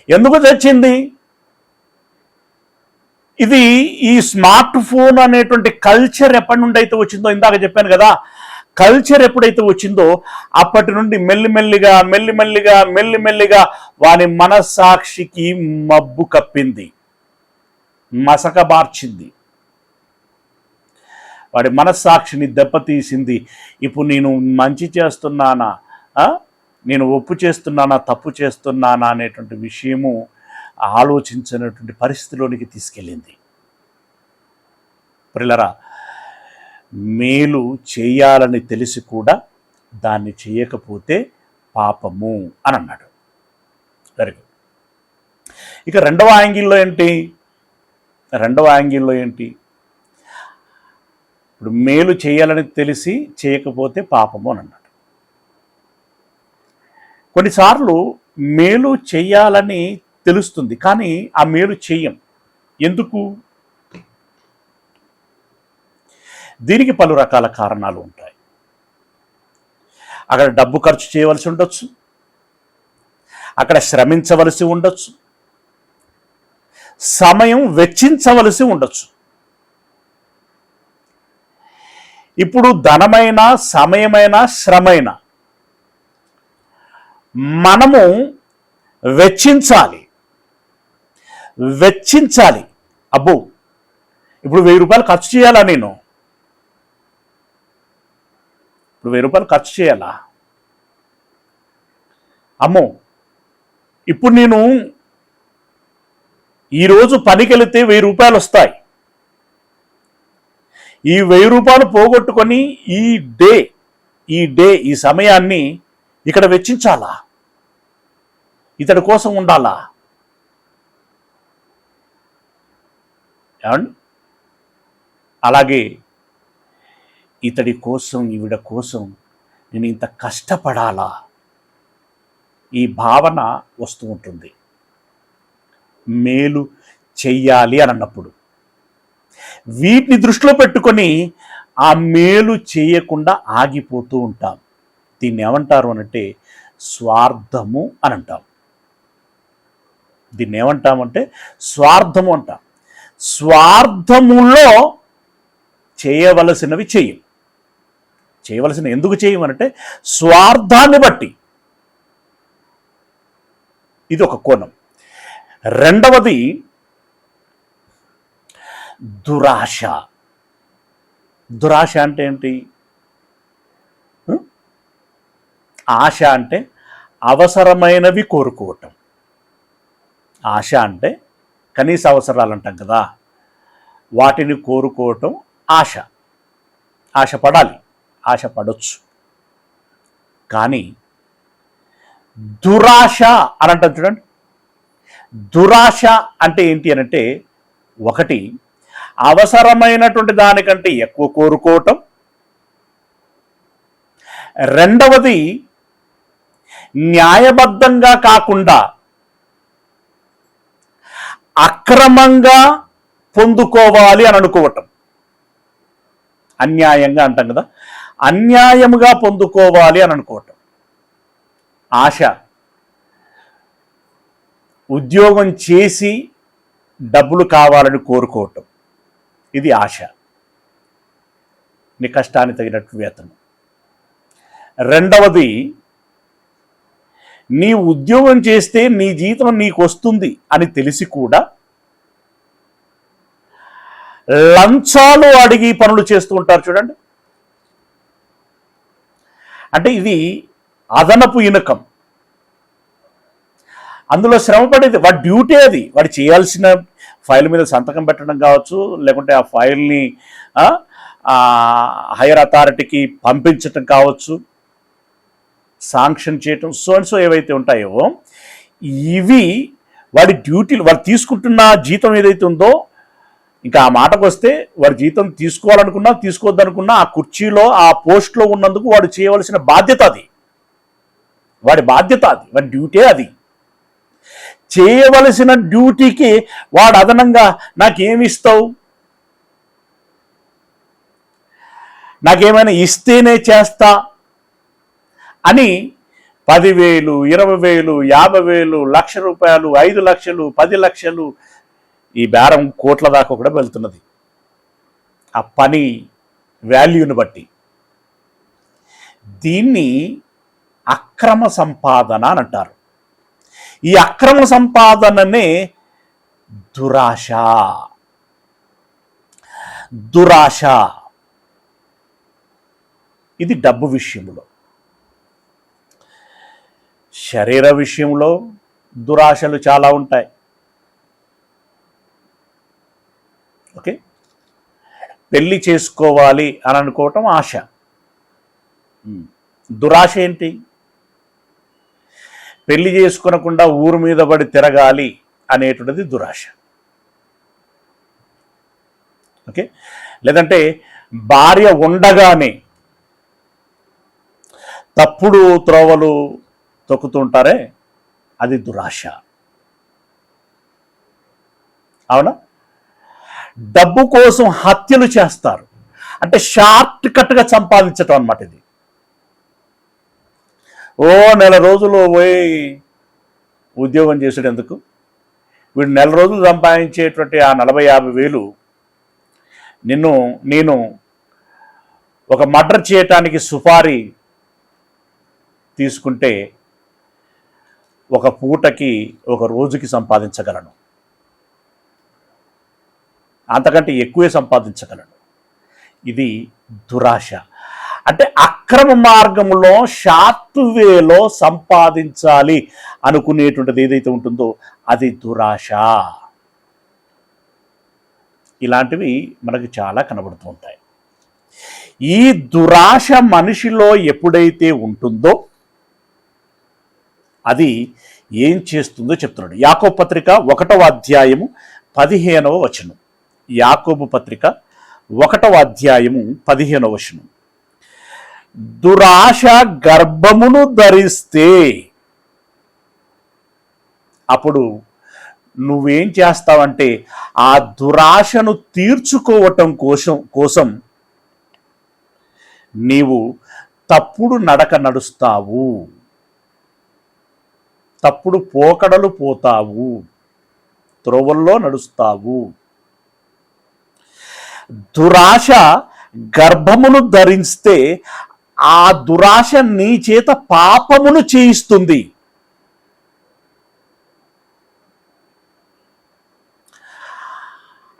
ఎందుకు చచ్చింది? ఇది ఈ స్మార్ట్ ఫోన్ అనేటువంటి కల్చర్ ఎప్పటి నుండి అయితే వచ్చిందో, ఇందాక చెప్పాను కదా, కల్చర్ ఎప్పుడైతే వచ్చిందో అప్పటి నుండి మెల్లిమెల్లిగా వాని మనస్సాక్షికి మబ్బు కప్పింది, మసకబార్చింది, వాడి మనస్సాక్షిని దెబ్బతీసింది. ఇప్పుడు నేను మంచి చేస్తున్నానా, నేను ఒప్పు చేస్తున్నానా, తప్పు చేస్తున్నానా అనేటువంటి విషయము ఆలోచించినటువంటి పరిస్థితిలోనికి తీసుకెళ్ళింది. ప్రియులారా, మేలు చేయాలని తెలిసి కూడా దాన్ని చేయకపోతే పాపము అని అన్నాడు. Very good. ఇక రెండవ యాంగిల్లో ఏంటి? ఇప్పుడు మేలు చేయాలని తెలిసి చేయకపోతే పాపము అని అన్నాడు. కొన్నిసార్లు మేలు చేయాలని తెలుస్తుంది, కానీ ఆ మేలు చెయ్యం. ఎందుకు? దీనికి పలు రకాల కారణాలు ఉంటాయి. అక్కడ డబ్బు ఖర్చు చేయవలసి ఉండొచ్చు, అక్కడ శ్రమించవలసి ఉండొచ్చు, సమయం వెచ్చించవలసి ఉండొచ్చు. ఇప్పుడు ధనమైన, సమయమైన, శ్రమైన మనము వెచ్చించాలి. అబ్బో, ఇప్పుడు 1000 రూపాయలు ఖర్చు చేయాలా? నేను ఇప్పుడు 1000 రూపాయలు ఖర్చు చేయాలా? అమ్మో, ఇప్పుడు నేను ఈరోజు పనికి వెళితే 1000 రూపాయలు వస్తాయి. ఈ 1000 రూపాయలు పోగొట్టుకొని ఈ సమయాన్ని ఇక్కడ వెచ్చించాలా? ఇతడి కోసం ఉండాలా? ఏమండి? అలాగే ఇతడి కోసం, ఈవిడ కోసం నేను ఇంత కష్టపడాలా? ఈ భావన వస్తూ ఉంటుంది మేలు చెయ్యాలి అని అన్నప్పుడు. వీటిని దృష్టిలో పెట్టుకొని ఆ మేలు చేయకుండా ఆగిపోతూ ఉంటాం. దీన్ని ఏమంటారు అనంటే స్వార్థము అని అంటాం. దీన్ని ఏమంటామంటే స్వార్థము అంటాం. స్వార్థములో చేయవలసినవి చేయవలసిన ఎందుకు చేయమనంటే స్వార్థాన్ని బట్టి. ఇది ఒక కోణం. రెండవది దురాశ. దురాశ అంటే ఏంటి? ఆశ అంటే అవసరమైనవి కోరుకోవటం. ఆశ అంటే కనీస అవసరాలు అంటాం కదా, వాటిని కోరుకోవటం ఆశ. ఆశపడాలి, ఆశపడవచ్చు. కానీ దురాశ అని అంటాం చూడండి. దురాశ అంటే ఏంటి అని అంటే, ఒకటి అవసరమైనటువంటి దానికంటే ఎక్కువ కోరుకోవటం, రెండవది న్యాయబద్ధంగా కాకుండా అక్రమంగా పొందుకోవాలి అని అనుకోవటం. అన్యాయంగా అంటాం కదా, అన్యాయముగా పొందుకోవాలి అని అనుకోవటం. ఆశ, ఉద్యోగం చేసి డబ్బులు కావాలని కోరుకోవటం, ఇది ఆశ. నీ కష్టానికి తగినట్టు వేతనం. రెండవది, నీ ఉద్యోగం చేస్తే నీ జీతం నీకు వస్తుంది అని తెలిసి కూడా లంచాలు అడిగి పనులు చేస్తూ ఉంటారు చూడండి. అంటే ఇది అదనపు ఇనకం. అందులో శ్రమపడేది వాడి డ్యూటీ, అది వాడు చేయాల్సిన ఫైల్ మీద సంతకం పెట్టడం కావచ్చు, లేకుంటే ఆ ఫైల్ని హైయర్ అథారిటీకి పంపించటం కావచ్చు, శాంక్షన్ చేయటం, సో అండ్ సో ఏవైతే ఉంటాయో ఇవి వాడి డ్యూటీలు. వాడు తీసుకుంటున్న జీతం ఏదైతే ఉందో, ఇంకా ఆ మాటకు వస్తే వాడు జీతం తీసుకోవాలనుకున్నా తీసుకోవద్దనుకున్నా ఆ కుర్చీలో ఆ పోస్ట్లో ఉన్నందుకు వాడు చేయవలసిన బాధ్యత అది. వాడి బాధ్యత అది, వాడి డ్యూటీ అది. చేయవలసిన డ్యూటీకి వాడు అదనంగా నాకేమి ఇస్తావు, నాకేమైనా ఇస్తేనే చేస్తా అని 10,000, 20,000, 50,000, ₹1,00,000, 5 లక్షలు, 10 లక్షలు, ఈ బేరం కోట్ల దాకా కూడా వెళ్తున్నది ఆ పని వాల్యూని బట్టి. దీన్ని అక్రమ సంపాదన అని అంటారు. ఈ అక్రమ సంపాదననే దురాశ. దురాశ ఇది డబ్బు విషయంలో. శరీర విషయంలో దురాశలు చాలా ఉంటాయి. ఓకే, పెళ్లి చేసుకోవాలి అని అనుకోవటం ఆశ. దురాశ ఏంటి? పెళ్లి చేసుకునకుండా ఊరు మీద పడి తిరగాలి అనేటువంటిది దురాశ. ఓకే, లేదంటే భార్య ఉండగానే తప్పుడు త్రోవలు తొక్కుతుంటారే, అది దురాశ. అవునా? డబ్బు కోసం హత్యలు చేస్తారు, అంటే షార్ట్ కట్గా సంపాదించటం అన్నమాట ఇది. నెల రోజులు పోయి ఉద్యోగం చేసేది ఎందుకు? వీడు నెల రోజులు సంపాదించేటువంటి ఆ 40-50 వేలు నేను ఒక మర్డర్ చేయటానికి సుపారీ తీసుకుంటే ఒక పూటకి, ఒక రోజుకి సంపాదించగలను, అంతకంటే ఎక్కువే సంపాదించగలను. ఇది దురాశ. అంటే అక్రమ మార్గంలో షార్ట్ వేలో సంపాదించాలి అనుకునేటువంటిది ఏదైతే ఉంటుందో అది దురాశ. ఇలాంటివి మనకి చాలా కనబడుతూ ఉంటాయి. ఈ దురాశ మనిషిలో ఎప్పుడైతే ఉంటుందో అది ఏం చేస్తుందో చెప్తున్నాడు. యాకోబు పత్రిక 1వ అధ్యాయము 15వ వచనం. యాకోబు పత్రిక 1వ అధ్యాయము 15వ వచనం. దురాశ గర్భమును ధరిస్తే అప్పుడు నువ్వేం చేస్తావంటే ఆ దురాశను తీర్చుకోవటం కోసం నీవు తప్పుడు నడక నడుస్తావు, తప్పుడు పోకడలు పోతావు, త్రోవల్లో నడుస్తావు. దురాశ గర్భమును ధరిస్తే ఆ దురాశ నీ చేత పాపమును చేయిస్తుంది.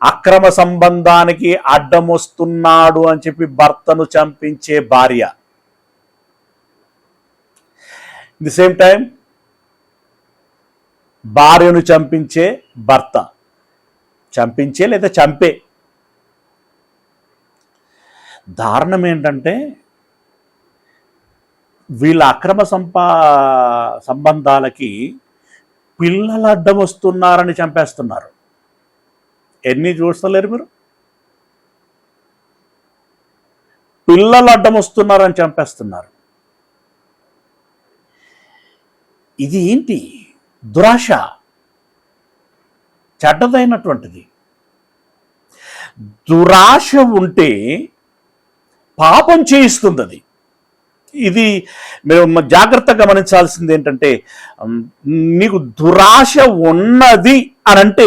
అక్రమ సంబంధానికి అడ్డమొస్తున్నాడు అని చెప్పి భర్తను చంపించే భార్య, ది సేమ్ టైం భార్యను చంపించే భర్త, చంపించే లేదా చంపే. దారుణం ఏంటంటే వీళ్ళ అక్రమ సంబంధాలకి పిల్లలు అడ్డం వస్తున్నారని చంపేస్తున్నారు. ఎన్ని చూస్తలేరు మీరు? పిల్లలు అడ్డం వస్తున్నారని చంపేస్తున్నారు. ఇది ఏంటి? దురాశ, చెడ్డదైనటువంటిది. దురాశ ఉంటే పాపం చేయిస్తుంది అది. ఇది మీరు జాగ్రత్తగా గమనించాల్సింది ఏంటంటే, నీకు దురాశ ఉన్నది అని అంటే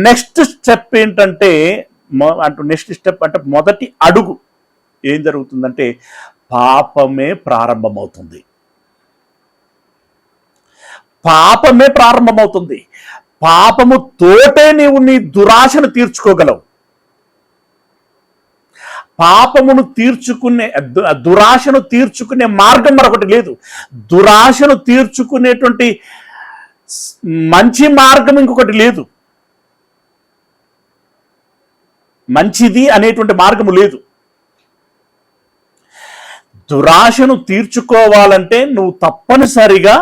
నెక్స్ట్ స్టెప్ ఏంటంటే, మొదటి అడుగు ఏం జరుగుతుందంటే పాపమే ప్రారంభమవుతుంది. పాపమే ప్రారంభమవుతుంది. పాపము తోటే నీవు నీ దురాశను తీర్చుకోగలవు. పాపమును తీర్చుకునే, దురాశను తీర్చుకునే మార్గం మరొకటి లేదు. దురాశను తీర్చుకునేటువంటి మంచి మార్గం ఇంకొకటి లేదు. మంచిది అనేటువంటి మార్గము లేదు. దురాశను తీర్చుకోవాలంటే నువ్వు తప్పనిసరిగా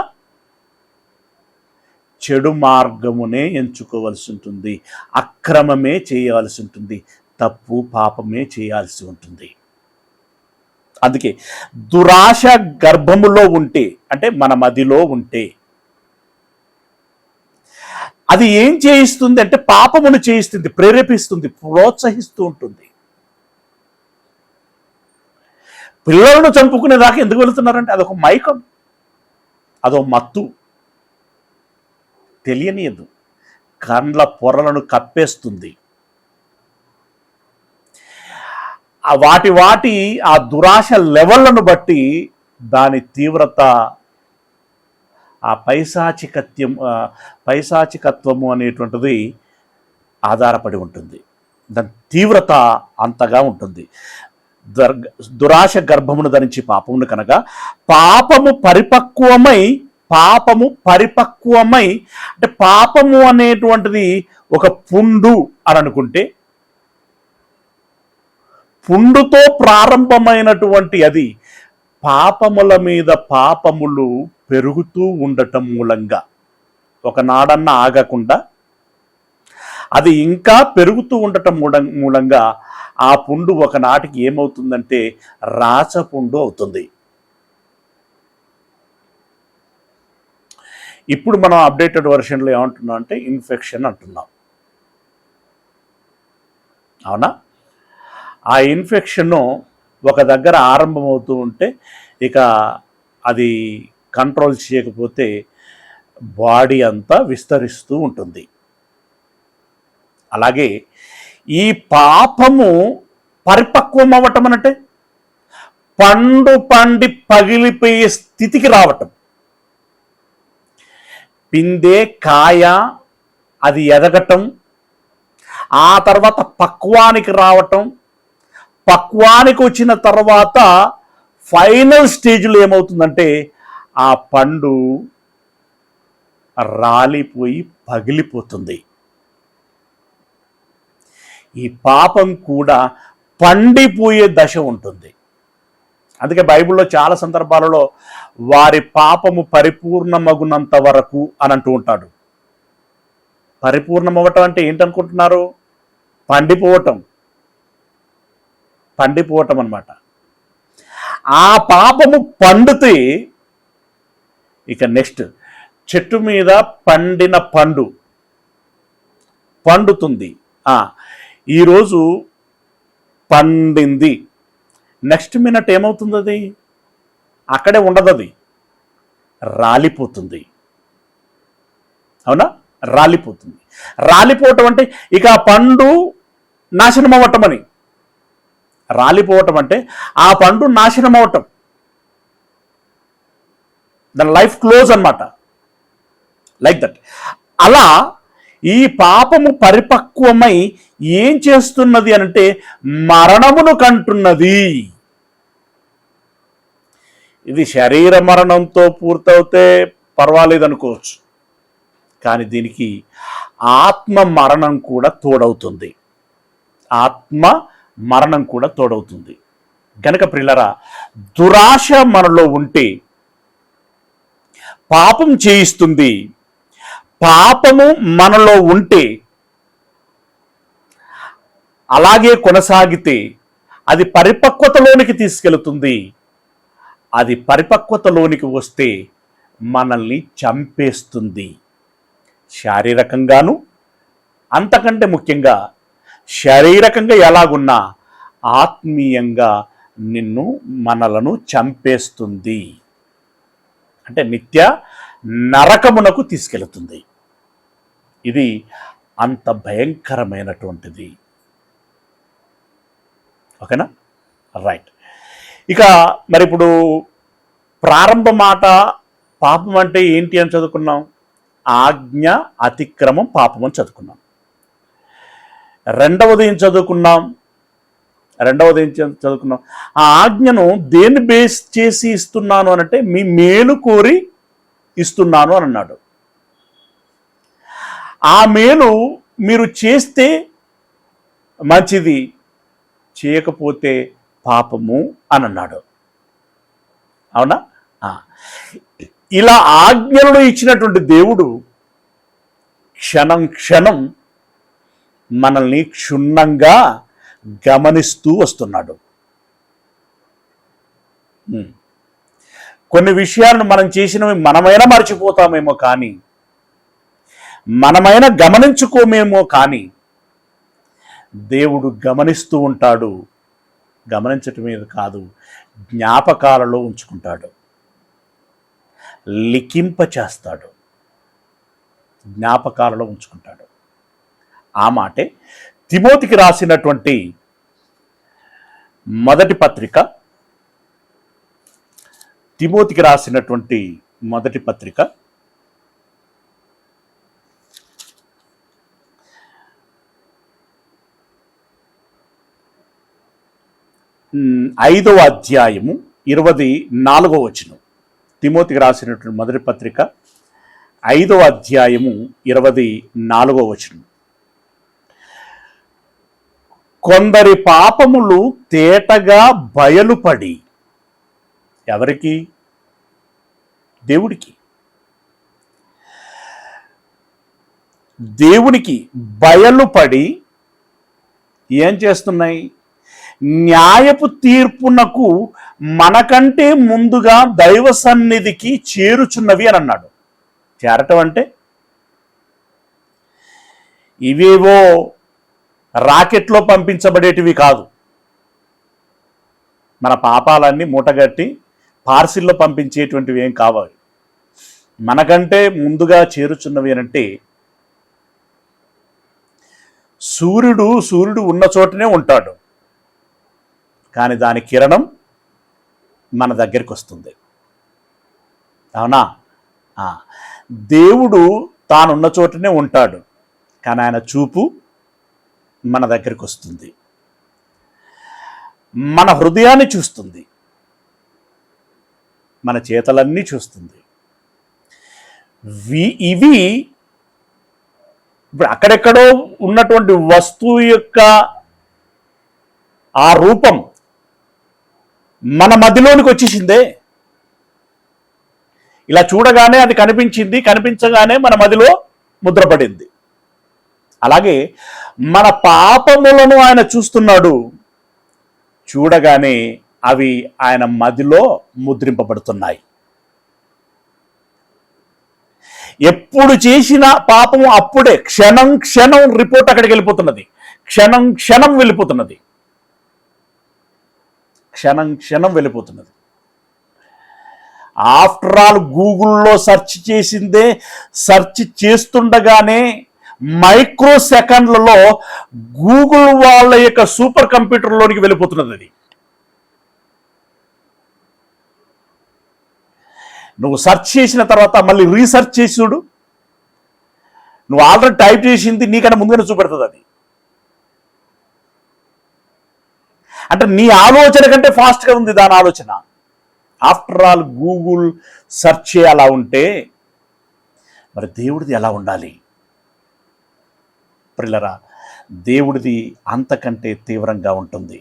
చెడు మార్గమునే ఎంచుకోవలసి ఉంటుంది. అక్రమమే చేయాల్సి ఉంటుంది. తప్పు పాపమే చేయాల్సి ఉంటుంది. అందుకే దురాశ గర్భములో ఉంటే, అంటే మన మదిలో ఉంటే, అది ఏం చేయిస్తుంది అంటే పాపమును చేయిస్తుంది, ప్రేరేపిస్తుంది, ప్రోత్సహిస్తూ ఉంటుంది. పిల్లలను చంపుకునేదాకా ఎందుకు వెళుతున్నారంటే అదొక మైకం, అదొక మత్తు. తెలియనియదు, కండ్ల పొరలను కప్పేస్తుంది. వాటి ఆ దురాశ లెవెళ్లను బట్టి దాని తీవ్రత, ఆ పైశాచికత్వము అనేటువంటిది ఆధారపడి ఉంటుంది. దాని తీవ్రత అంతగా ఉంటుంది. దురాశ గర్భమును ధరించి పాపమును కనుక పాపము పరిపక్వమై అంటే పాపము అనేటువంటిది ఒక పుండు అని అనుకుంటే, పుండుతో ప్రారంభమైనటువంటి అది పాపముల మీద పాపములు పెరుగుతూ ఉండటం మూలంగా, ఒకనాడన్నా ఆగకుండా అది ఇంకా పెరుగుతూ ఉండటం మూలంగా ఆ పుండు ఒకనాటికి ఏమవుతుందంటే రాచపుండు అవుతుంది. ఇప్పుడు మనం అప్డేటెడ్ వర్షన్లో ఏమంటున్నాం అంటే ఇన్ఫెక్షన్ అంటున్నాం. అవునా? ఆ ఇన్ఫెక్షన్ ఒక దగ్గర ఆరంభమవుతూ ఉంటే ఇక అది కంట్రోల్ చేయకపోతే బాడీ అంతా విస్తరిస్తూ ఉంటుంది. అలాగే ఈ పాపము పరిపక్వం అవ్వటం అంటే పండి పగిలిపోయే స్థితికి రావటం. పిందే కాయ అది ఎదగటం, ఆ తర్వాత పక్వానికి రావటం, పక్వానికి వచ్చిన తర్వాత ఫైనల్ స్టేజ్లో ఏమవుతుందంటే ఆ పండు రాలిపోయి పగిలిపోతుంది. ఈ పాపం కూడా పండిపోయే దశ ఉంటుంది. అందుకే బైబిల్లో చాలా సందర్భాలలో వారి పాపము పరిపూర్ణమగునంత వరకు అని అంటూ ఉంటాడు. పరిపూర్ణమవ్వటం అంటే ఏంటనుకుంటున్నారు? పండిపోవటం అన్నమాట. ఆ పాపము పండితే ఇక నెక్స్ట్ చెట్టు మీద పండిన పండు పండుతుంది. ఈరోజు పండింది, నెక్స్ట్ మినిట్ ఏమవుతుంది? అది అక్కడే ఉండదు, అది రాలిపోతుంది. అవునా? రాలిపోవటం అంటే ఇక ఆ పండు నాశనం అవ్వటం అని. రాలిపోవటం అంటే ఆ పండు నాశనం అవ్వటం, దాని లైఫ్ క్లోజ్ అన్నమాట. Like that. అలా ఈ పాపము పరిపక్వమై ఏం చేస్తున్నది అంటే మరణమును కంటున్నది. ఇది శరీర మరణంతో పూర్తవుతే పర్వాలేదు అనుకోవచ్చు, కానీ దీనికి ఆత్మ మరణం కూడా తోడవుతుంది. గనక ప్రియులరా, దురాశ మనలో ఉంటే పాపం చేయిస్తుంది. పాపము మనలో ఉంటే అలాగే కొనసాగితే అది పరిపక్వతలోనికి తీసుకెళ్తుంది. అది పరిపక్వతలోనికి వస్తే మనల్ని చంపేస్తుంది. శారీరకంగాను, అంతకంటే ముఖ్యంగా శారీరకంగా ఎలాగున్నా ఆత్మీయంగా మనలను చంపేస్తుంది. అంటే నిత్య నరకమునకు తీసుకెళ్తుంది. ఇది అంత భయంకరమైనటువంటిది. ఓకేనా? రైట్. ఇక మరి ఇప్పుడు ప్రారంభ మాట పాపం అంటే ఏంటి అని చదువుకున్నాం. ఆజ్ఞ అతిక్రమం పాపం అని చదువుకున్నాం. రెండవది ఏం చదువుకున్నాం? ఆ ఆజ్ఞను దేన్ని బేస్ చేసి ఇస్తున్నాను అనంటే మీ మేలు కోరి ఇస్తున్నాను అని అన్నాడు. ఆ మేలు మీరు చేస్తే మంచిది, చేయకపోతే పాపము అని అన్నాడు. అవునా? ఇలా ఆజ్ఞలను ఇచ్చినటువంటి దేవుడు క్షణం క్షణం మనల్ని క్షుణ్ణంగా గమనిస్తూ వస్తున్నాడు. కొన్ని విషయాలను మనం చేసినవి మనమైనా మర్చిపోతామేమో, కానీ మనమైనా గమనించుకోమేమో, కానీ దేవుడు గమనిస్తూ ఉంటాడు. గమనించటం మీద కాదు, జ్ఞాపకాలలో ఉంచుకుంటాడు, లిఖింప చేస్తాడు, జ్ఞాపకాలలో ఉంచుకుంటాడు. ఆ మాటే తిమోతికి రాసినటువంటి మొదటి పత్రిక, 5వ అధ్యాయము 24వ వచనం. తిమోతికి రాసినటువంటి మొదటి పత్రిక 5వ అధ్యాయము 24వ వచనం. కొందరి పాపములు తేటగా బయలుపడి, ఎవరికి? దేవునికి బయలుపడి ఏం చేస్తున్నాయి? న్యాయపు తీర్పునకు మనకంటే ముందుగా దైవ సన్నిధికి చేరుచున్నవి అని అన్నాడు. చేరటం అంటే ఇవేవో రాకెట్లో పంపించబడేటివి కాదు. మన పాపాలన్నీ మూటగట్టి పార్సిల్లో పంపించేటువంటివి ఏం కావాలి. మనకంటే ముందుగా చేరుచున్నవి అనంటే సూర్యుడు ఉన్న చోటనే ఉంటాడు, కానీ దాని కిరణం మన దగ్గరికి వస్తుంది. అవునా? దేవుడు తానున్న చోటనే ఉంటాడు, కానీ ఆయన చూపు మన దగ్గరికి వస్తుంది, మన హృదయాన్ని చూస్తుంది, మన చేతలన్నీ చూస్తుంది. ఇవి ఇప్పుడు అక్కడెక్కడో ఉన్నటువంటి వస్తువు యొక్క ఆ రూపం మన మధ్యలోనికి వచ్చేసిందే. ఇలా చూడగానే అది కనిపించగానే మన మదిలో ముద్రపడింది. అలాగే మన పాపములను ఆయన చూస్తున్నాడు, చూడగానే అవి ఆయన మదిలో ముద్రింపబడుతున్నాయి. ఎప్పుడు చేసిన పాపము అప్పుడే క్షణం క్షణం రిపోర్ట్ అక్కడికి వెళ్ళిపోతున్నది, క్షణం క్షణం వెళ్ళిపోతున్నది. ఆఫ్టర్ ఆల్ గూగుల్లో సెర్చ్ చేసిందే, సెర్చ్ చేస్తుండగానే మైక్రో సెకండ్లలో గూగుల్ వాళ్ళ యొక్క సూపర్ కంప్యూటర్లోనికి వెళ్ళిపోతున్నది. అది నువ్వు సెర్చ్ చేసిన తర్వాత మళ్ళీ రీసెర్చ్ చేసి చూడు, నువ్వు ఆల్రెడీ టైప్ చేసింది నీకన్నా ముందుగానే చూపెడుతుంది. అది అంటే నీ ఆలోచన కంటే ఫాస్ట్గా ఉంది దాని ఆలోచన. ఆఫ్టర్ ఆల్ గూగుల్ సెర్చ్ అలా ఉంటే మరి దేవుడిది ఎలా ఉండాలి? ప్రియులారా, దేవుడిది అంతకంటే తీవ్రంగా ఉంటుంది.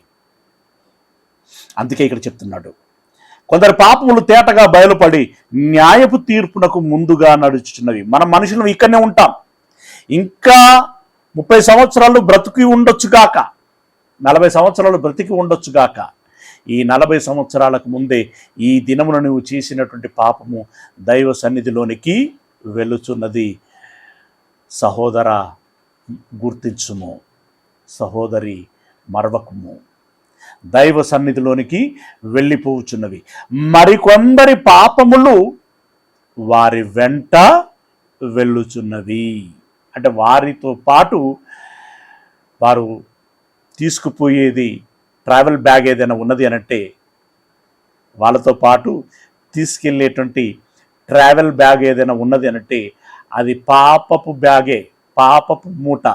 అందుకే ఇక్కడ చెప్తున్నాడు, కొందరు పాపములు తేటగా బయలుపడి న్యాయపు తీర్పునకు ముందుగా నడుచుచున్నవి. మనం మనుషులు ఇక్కడనే ఉంటాం, ఇంకా 30 సంవత్సరాలు బ్రతికి ఉండొచ్చు గాక, 40 సంవత్సరాలు బ్రతికి ఉండొచ్చు గాక. ఈ 40 సంవత్సరాలకు ముందే ఈ దినమున నువ్వు చేసినటువంటి పాపము దైవ సన్నిధిలోనికి వెళ్ళుచున్నది. సహోదర గుర్తించుము, సహోదరి మరవకుము, దైవ సన్నిధిలోనికి వెళ్ళిపోవచ్చున్నవి. మరికొందరి పాపములు వారి వెంట వెళ్ళుచున్నవి. అంటే వారితో పాటు వారు తీసుకుపోయేది ట్రావెల్ బ్యాగ్ ఏదైనా ఉన్నది అనంటే, వాళ్ళతో పాటు తీసుకెళ్ళేటువంటి ట్రావెల్ బ్యాగ్ ఏదైనా ఉన్నది అనంటే అది పాపపు బ్యాగే, పాపపు మూట.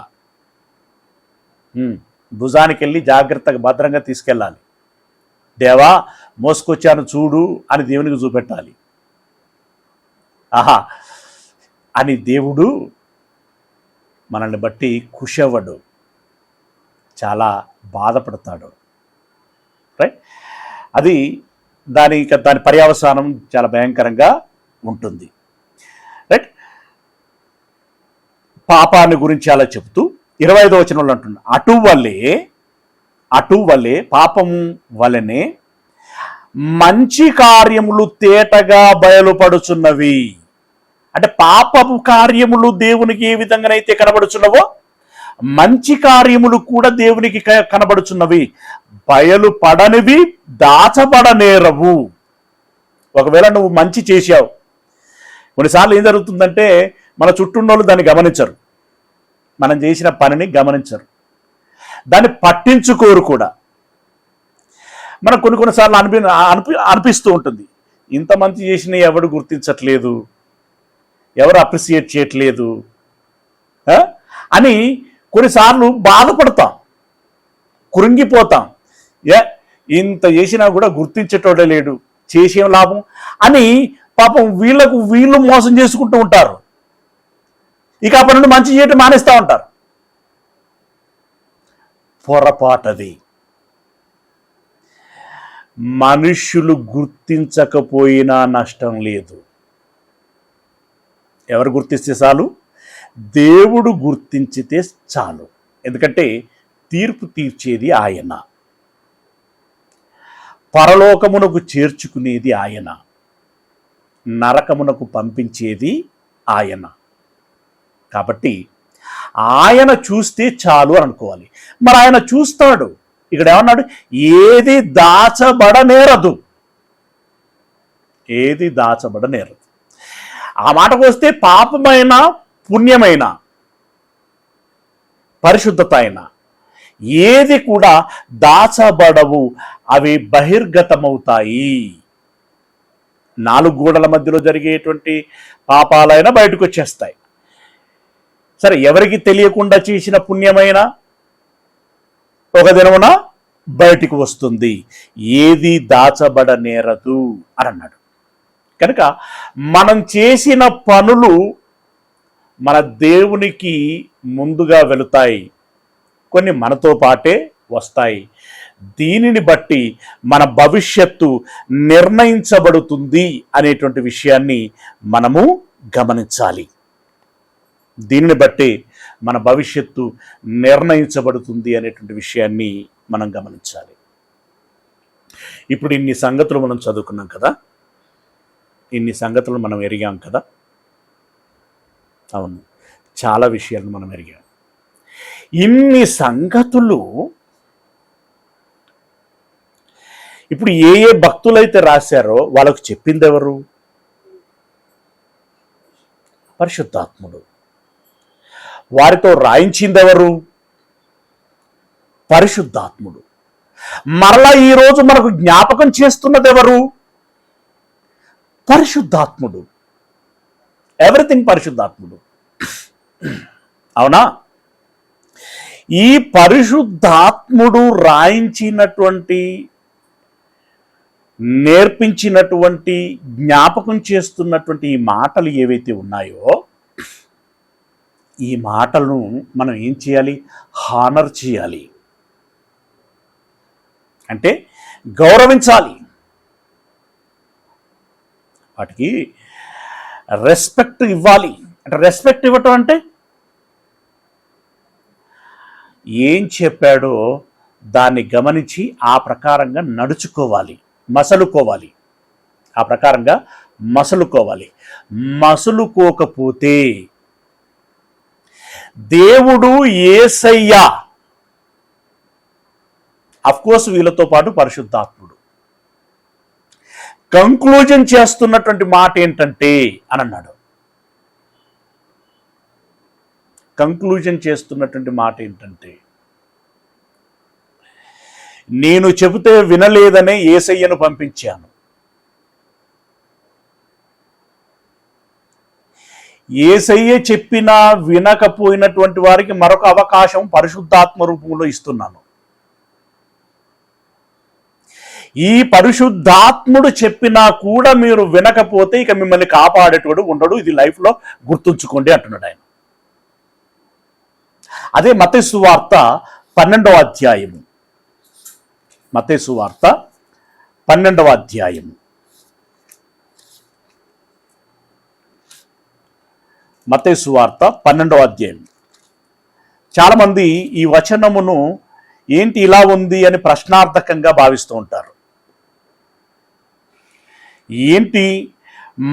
భుజానికి వెళ్ళి జాగ్రత్తగా భద్రంగా తీసుకెళ్ళాలి. దేవా మోసుకొచ్చాను చూడు అని దేవునికి చూపెట్టాలి. ఆహా అని దేవుడు మనల్ని బట్టి ఖుషి అవ్వడు, చాలా బాధపడతాడు. రైట్, అది దాని పర్యవసానం చాలా భయంకరంగా ఉంటుంది. రైట్, పాపాన్ని గురించి అలా చెబుతూ 25వ వచనంలో అంటున్నా, అటువలే పాపం వలనే మంచి కార్యములు తేటగా బయలుపడుచున్నవి. అంటే పాపపు కార్యములు దేవునికి ఏ విధంగానైతే కనబడుచున్నవో మంచి కార్యములు కూడా దేవునికి కనబడుచున్నవి. బయలుపడనివి దాచబడనేరవు. ఒకవేళ నువ్వు మంచి చేశావు, కొన్నిసార్లు ఏం జరుగుతుందంటే మన చుట్టూన్నోళ్ళు దాన్ని గమనించరు, మనం చేసిన పనిని గమనించరు, దాన్ని పట్టించుకోరు కూడా. మనకు కొన్నిసార్లు అనిపిస్తూ ఉంటుంది, ఇంత మంచి చేసిన ఎవడు గుర్తించట్లేదు, ఎవరు అప్రిసియేట్ చేయట్లేదు అని కొన్నిసార్లు బాధపడతాం, కృంగిపోతాం. ఇంత చేసినా కూడా గుర్తించేటోడే లేడు, చేసేం లాభం అని పాపం వీళ్ళు మోసం చేసుకుంటూ ఉంటారు. ఇక అప్పటి నుండి మంచి చేయటం మానేస్తూ ఉంటారు. పొరపాటది. మనుష్యులు గుర్తించకపోయినా నష్టం లేదు. ఎవరు గుర్తిస్తే చాలు? దేవుడు గుర్తించితే చాలు. ఎందుకంటే తీర్పు తీర్చేది ఆయన, పరలోకమునకు చేర్చుకునేది ఆయన, నరకమునకు పంపించేది ఆయన. కాబట్టి ఆయన చూస్తే చాలు అని అనుకోవాలి. మరి ఆయన చూస్తాడు. ఇక్కడ ఏమన్నాడు? ఏది దాచబడనేరదు, ఏది దాచబడనేరదు. ఆ మాటకు వస్తే పాపమైన పుణ్యమైన పరిశుద్ధత అయినా ఏది కూడా దాచబడవు, అవి బహిర్గతమవుతాయి. 4 గోడల మధ్యలో జరిగేటువంటి పాపాలైనా బయటకు వచ్చేస్తాయి. సరే, ఎవరికి తెలియకుండా చేసిన పుణ్యమైన ఒక దినమున బయటికి వస్తుంది. ఏది దాచబడనేరదు అని అన్నాడు. కనుక మనం చేసిన పనులు మన దేవునికి ముందుగా వెళుతాయి, కొన్ని మనతో పాటే వస్తాయి. దీనిని బట్టి మన భవిష్యత్తు నిర్ణయించబడుతుంది అనేటువంటి విషయాన్ని మనము గమనించాలి. దీనిని బట్టి మన భవిష్యత్తు నిర్ణయించబడుతుంది అనేటువంటి విషయాన్ని మనం గమనించాలి. ఇప్పుడు ఇన్ని సంగతులు మనం చదువుకున్నాం కదా, ఇన్ని సంగతులు మనం ఎరిగాం కదా. అవును, చాలా విషయాలను మనం ఎరిగాం. ఇన్ని సంగతులు ఇప్పుడు ఏ భక్తులైతే రాశారో వాళ్ళకు చెప్పింది ఎవరు? పరిశుద్ధాత్ముడు. వారితో రాయించింది ఎవరు? పరిశుద్ధాత్ముడు. మరలా ఈరోజు మనకు జ్ఞాపకం చేస్తున్నది ఎవరు? పరిశుద్ధాత్ముడు. ఎవ్రీథింగ్ పరిశుద్ధాత్ముడు. అవునా? ఈ పరిశుద్ధాత్ముడు రాయించినటువంటి, నేర్పించినటువంటి, జ్ఞాపకం చేస్తున్నటువంటి ఈ మాటలు ఏవైతే ఉన్నాయో, ఈ మాటలను మనం ఏం చేయాలి? హానర్ చేయాలి. అంటే గౌరవించాలి, వాటికి రెస్పెక్ట్ ఇవ్వాలి. అంటే రెస్పెక్ట్ ఇవ్వటం అంటే ఏం చెప్పాడో దాన్ని గమనించి ఆ ప్రకారంగా నడుచుకోవాలి, మసలుకోవాలి, ఆ ప్రకారంగా మసలుకోవాలి. మసలుకోకపోతే దేవుడు యేసయ్య, అఫ్కోర్స్ వీళ్ళతో పాటు పరిశుద్ధాత్ముడు కంక్లూజన్ చేస్తున్నటువంటి మాట ఏంటంటే అని అన్నాడు. కంక్లూజన్ చేస్తున్నటువంటి మాట ఏంటంటే, నేను చెబితే వినలేదనే యేసయ్యను పంపించాను. యేసయ్య చెప్పినా వినకపోయినటువంటి వారికి మరొక అవకాశం పరిశుద్ధాత్మ రూపంలో ఇస్తున్నాను. ఈ పరిశుద్ధాత్ముడు చెప్పినా కూడా మీరు వినకపోతే ఇక మిమ్మల్ని కాపాడేటోడు ఉండడు, ఇది లైఫ్లో గుర్తుంచుకోండి అంటున్నాడు ఆయన. అదే మత్తయి సువార్త 12వ అధ్యాయము, మత్తయి సువార్త 12వ అధ్యాయము, మత్తయి సువార్త 12వ అధ్యాయం. చాలామంది ఈ వచనమును ఏంటి ఇలా ఉంది అని ప్రశ్నార్థకంగా భావిస్తూ ఉంటారు. ఏంటి,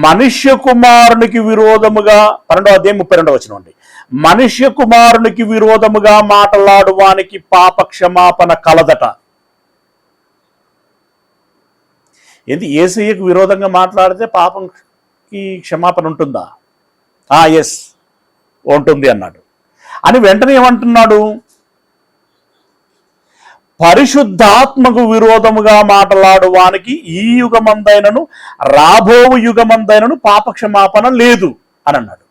మనుష్య కుమారునికి విరోధముగా 12వ అధ్యాయం 32వ వచనం అండి, మనుష్య కుమారునికి విరోధముగా మాట్లాడువానికి పాప క్షమాపణ కలదట. ఏంటి, యేసయ్యకు విరోధంగా మాట్లాడితే పాపంకి క్షమాపణ ఉంటుందా? ఎస్ ఉంటుంది అన్నాడు. అని వెంటనే ఏమంటున్నాడు, పరిశుద్ధాత్మకు విరోధముగా మాట్లాడువానికి ఈ యుగమందైనను రాబో యుగమందైనను పాప క్షమాపణ లేదు అని అన్నాడు.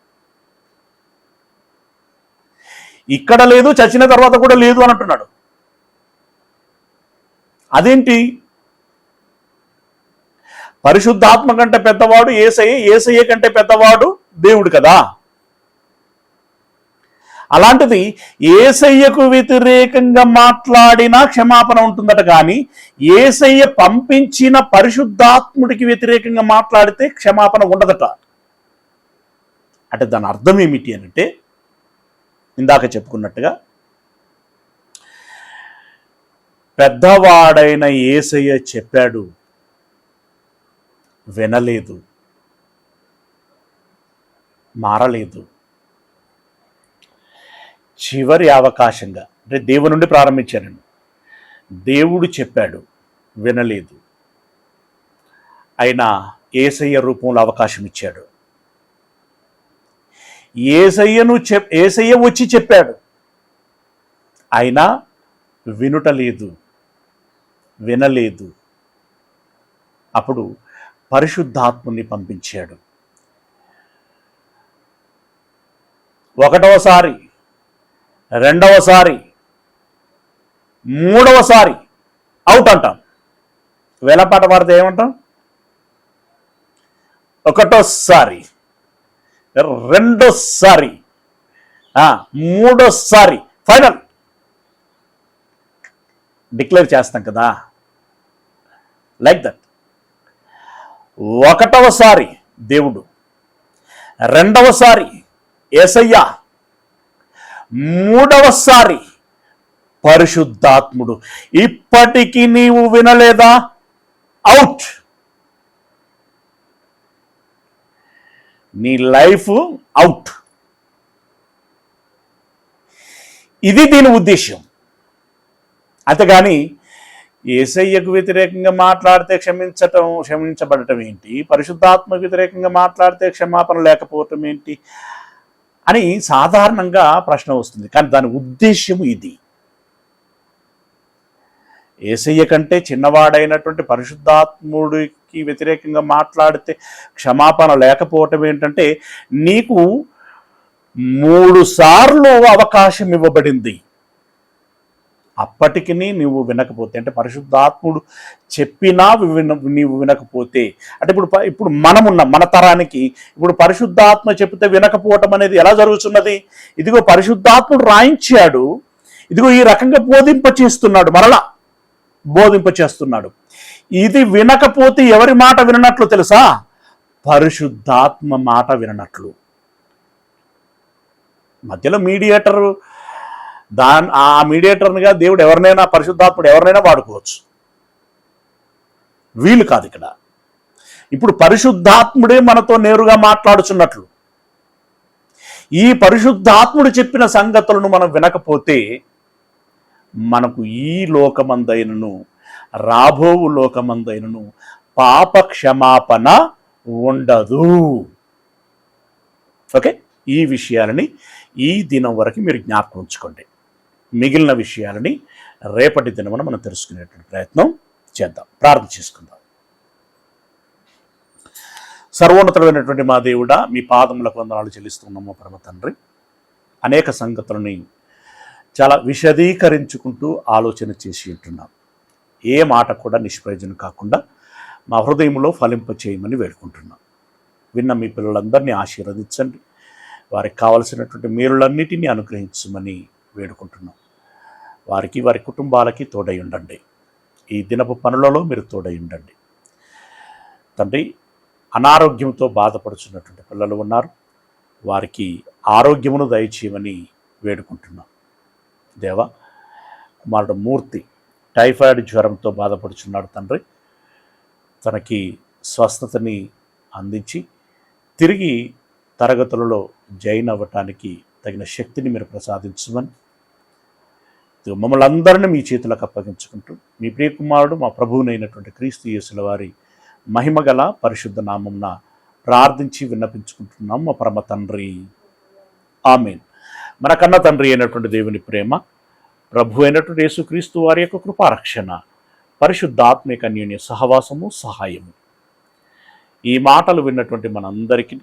ఇక్కడ లేదు, చచ్చిన తర్వాత కూడా లేదు అని అంటున్నాడు. అదేంటి, పరిశుద్ధాత్మ కంటే పెద్దవాడు యేసయ్య, యేసయ్య కంటే పెద్దవాడు దేవుడు కదా. అలాంటిది యేసయ్యకు వ్యతిరేకంగా మాట్లాడినా క్షమాపణ ఉంటుందట, కానీ యేసయ్య పంపించిన పరిశుద్ధాత్ముడికి వ్యతిరేకంగా మాట్లాడితే క్షమాపణ ఉండదట. అంటే దాని అర్థం ఏమిటి అంటే, ఇందాక చెప్పుకున్నట్టుగా పెద్దవాడైన యేసయ్య చెప్పాడు, వినలేదు, మారలేదు. చివరి అవకాశంగా, అంటే దేవుని నుండి ప్రారంభించాను, దేవుడు చెప్పాడు, వినలేదు, అయినా యేసయ్య రూపంలో అవకాశం ఇచ్చాడు. యేసయ్య వచ్చి చెప్పాడు, అయినా వినుటలేదు, వినలేదు. అప్పుడు పరిశుద్ధాత్ముని పంపించాడు. ఒకటవసారి, రెండవసారి, మూడవసారి అవుట్ అంటాం. వేలపాట పాడితే ఏమంటాం? ఒకటోసారి, రెండోసారి, మూడోసారి ఫైనల్ డిక్లేర్ చేస్తాం కదా, లైక్ దట్. ఒకటవసారి దేవుడు, రెండవసారి యేసయ్య, మూడవసారి పరిశుద్ధాత్ముడు. ఇప్పటికీ నీవు వినలేదా? అవుట్. నీ లైఫ్ అవుట్. ఇది దీని ఉద్దేశం. అంతేగాని యేసయ్యకు వ్యతిరేకంగా మాట్లాడితే క్షమించబడటం ఏంటి, పరిశుద్ధాత్మకు వ్యతిరేకంగా మాట్లాడితే క్షమాపణ లేకపోవటం ఏంటి అని సాధారణంగా ప్రశ్న వస్తుంది. కానీ దాని ఉద్దేశము ఇది. యేసయ్య కంటే చిన్నవాడైనటువంటి పరిశుద్ధాత్ముడికి వ్యతిరేకంగా మాట్లాడితే క్షమాపణ లేకపోవటం ఏంటంటే, నీకు 3 సార్లు అవకాశం ఇవ్వబడింది, అప్పటికి నీవు వినకపోతే, అంటే పరిశుద్ధాత్ముడు చెప్పినా నీవు వినకపోతే, అంటే ఇప్పుడు మన తరానికి ఇప్పుడు పరిశుద్ధాత్మ చెప్తే వినకపోవటం అనేది ఎలా జరుగుతున్నది? ఇదిగో పరిశుద్ధాత్ముడు రాయించాడు, ఇదిగో ఈ రకంగా బోధింప చేస్తున్నాడు, మరలా బోధింపచేస్తున్నాడు. ఇది వినకపోతే ఎవరి మాట వినట్లు తెలుసా? పరిశుద్ధాత్మ మాట వినట్లు. మధ్యలో మీడియేటర్, ఆ మీడియేటర్నిగా దేవుడు ఎవరినైనా, పరిశుద్ధాత్ముడు ఎవరినైనా వాడుకోవచ్చు, వీలు కాదు ఇక్కడ. ఇప్పుడు పరిశుద్ధాత్ముడే మనతో నేరుగా మాట్లాడుచున్నట్లు. ఈ పరిశుద్ధాత్ముడు చెప్పిన సంగతులను మనం వినకపోతే మనకు ఈ లోకమందైనను రాబోవు లోకమందైనను పాప క్షమాపణ ఉండదు. ఓకే, ఈ విషయాలని ఈ దినం వరకు మీరు జ్ఞాపకం ఉంచుకోండి. మిగిలిన విషయాలని రేపటి దినమున మనం తెలుసుకునేటువంటి ప్రయత్నం చేద్దాం. ప్రార్థన చేసుకుందాం. సర్వోన్నతుడైనటువంటి మా దేవుడా, మీ పాదములకు వందనాలు చెల్లిస్తున్నాము పరమ తండ్రి. అనేక సంగతులని చాలా విశదీకరించుకుంటూ ఆలోచన చేసి ఉంటున్నాం. ఏ మాట కూడా నిష్ప్రయోజనం కాకుండా మా హృదయంలో ఫలింపచేయమని వేడుకుంటున్నాం. విన్న మీ పిల్లలందరినీ ఆశీర్వదించండి, వారికి కావలసినటువంటి మేలులన్నిటినీ అనుగ్రహించమని వేడుకుంటున్నాం. వారికి, వారి కుటుంబాలకి తోడై ఉండండి. ఈ దినపు పనులలో మీరు తోడై ఉండండి తండ్రి. అనారోగ్యంతో బాధపడుతున్నటువంటి పిల్లలు ఉన్నారు, వారికి ఆరోగ్యమును దయచేయమని వేడుకుంటున్నాం. దేవా, కుమారుడు మూర్తి టైఫాయిడ్ జ్వరంతో బాధపడుచున్నాడు తండ్రి. తనకి స్వస్థతని అందించి తిరిగి తరగతులలో జాయిన్ అవ్వటానికి తగిన శక్తిని మీరు ప్రసాదించమని మమ్మల్ని అందరినీ మీ చేతులకు అప్పగించుకుంటూ మీ ప్రియకుమారుడు మా ప్రభువునైనటువంటి క్రీస్తు యేసుల వారి మహిమగల పరిశుద్ధ నామమున ప్రార్థించి విన్నపించుకుంటున్నాం మా పరమ తండ్రి. ఆమేన్. మన కన్న తండ్రి అయినటువంటి దేవుని ప్రేమ, ప్రభు అయినటువంటి యేసుక్రీస్తు వారి యొక్క కృపారక్షణ, పరిశుద్ధాత్మిక అన్యోన్య సహవాసము, సహాయము ఈ మాటలు విన్నటువంటి మనందరికీ,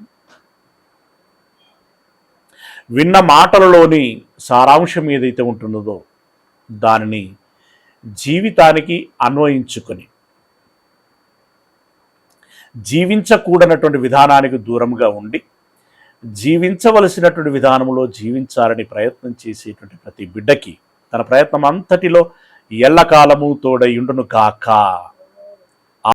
విన్న మాటలలోని సారాంశం ఏదైతే ఉంటున్నదో దానిని జీవితానికి అన్వయించుకొని జీవించకూడనటువంటి విధానానికి దూరంగా ఉండి జీవించవలసినటువంటి విధానంలో జీవించాలని ప్రయత్నం చేసేటువంటి ప్రతి బిడ్డకి తన ప్రయత్నం అంతటిలో ఎల్లకాలము తోడై ఉండును కాక.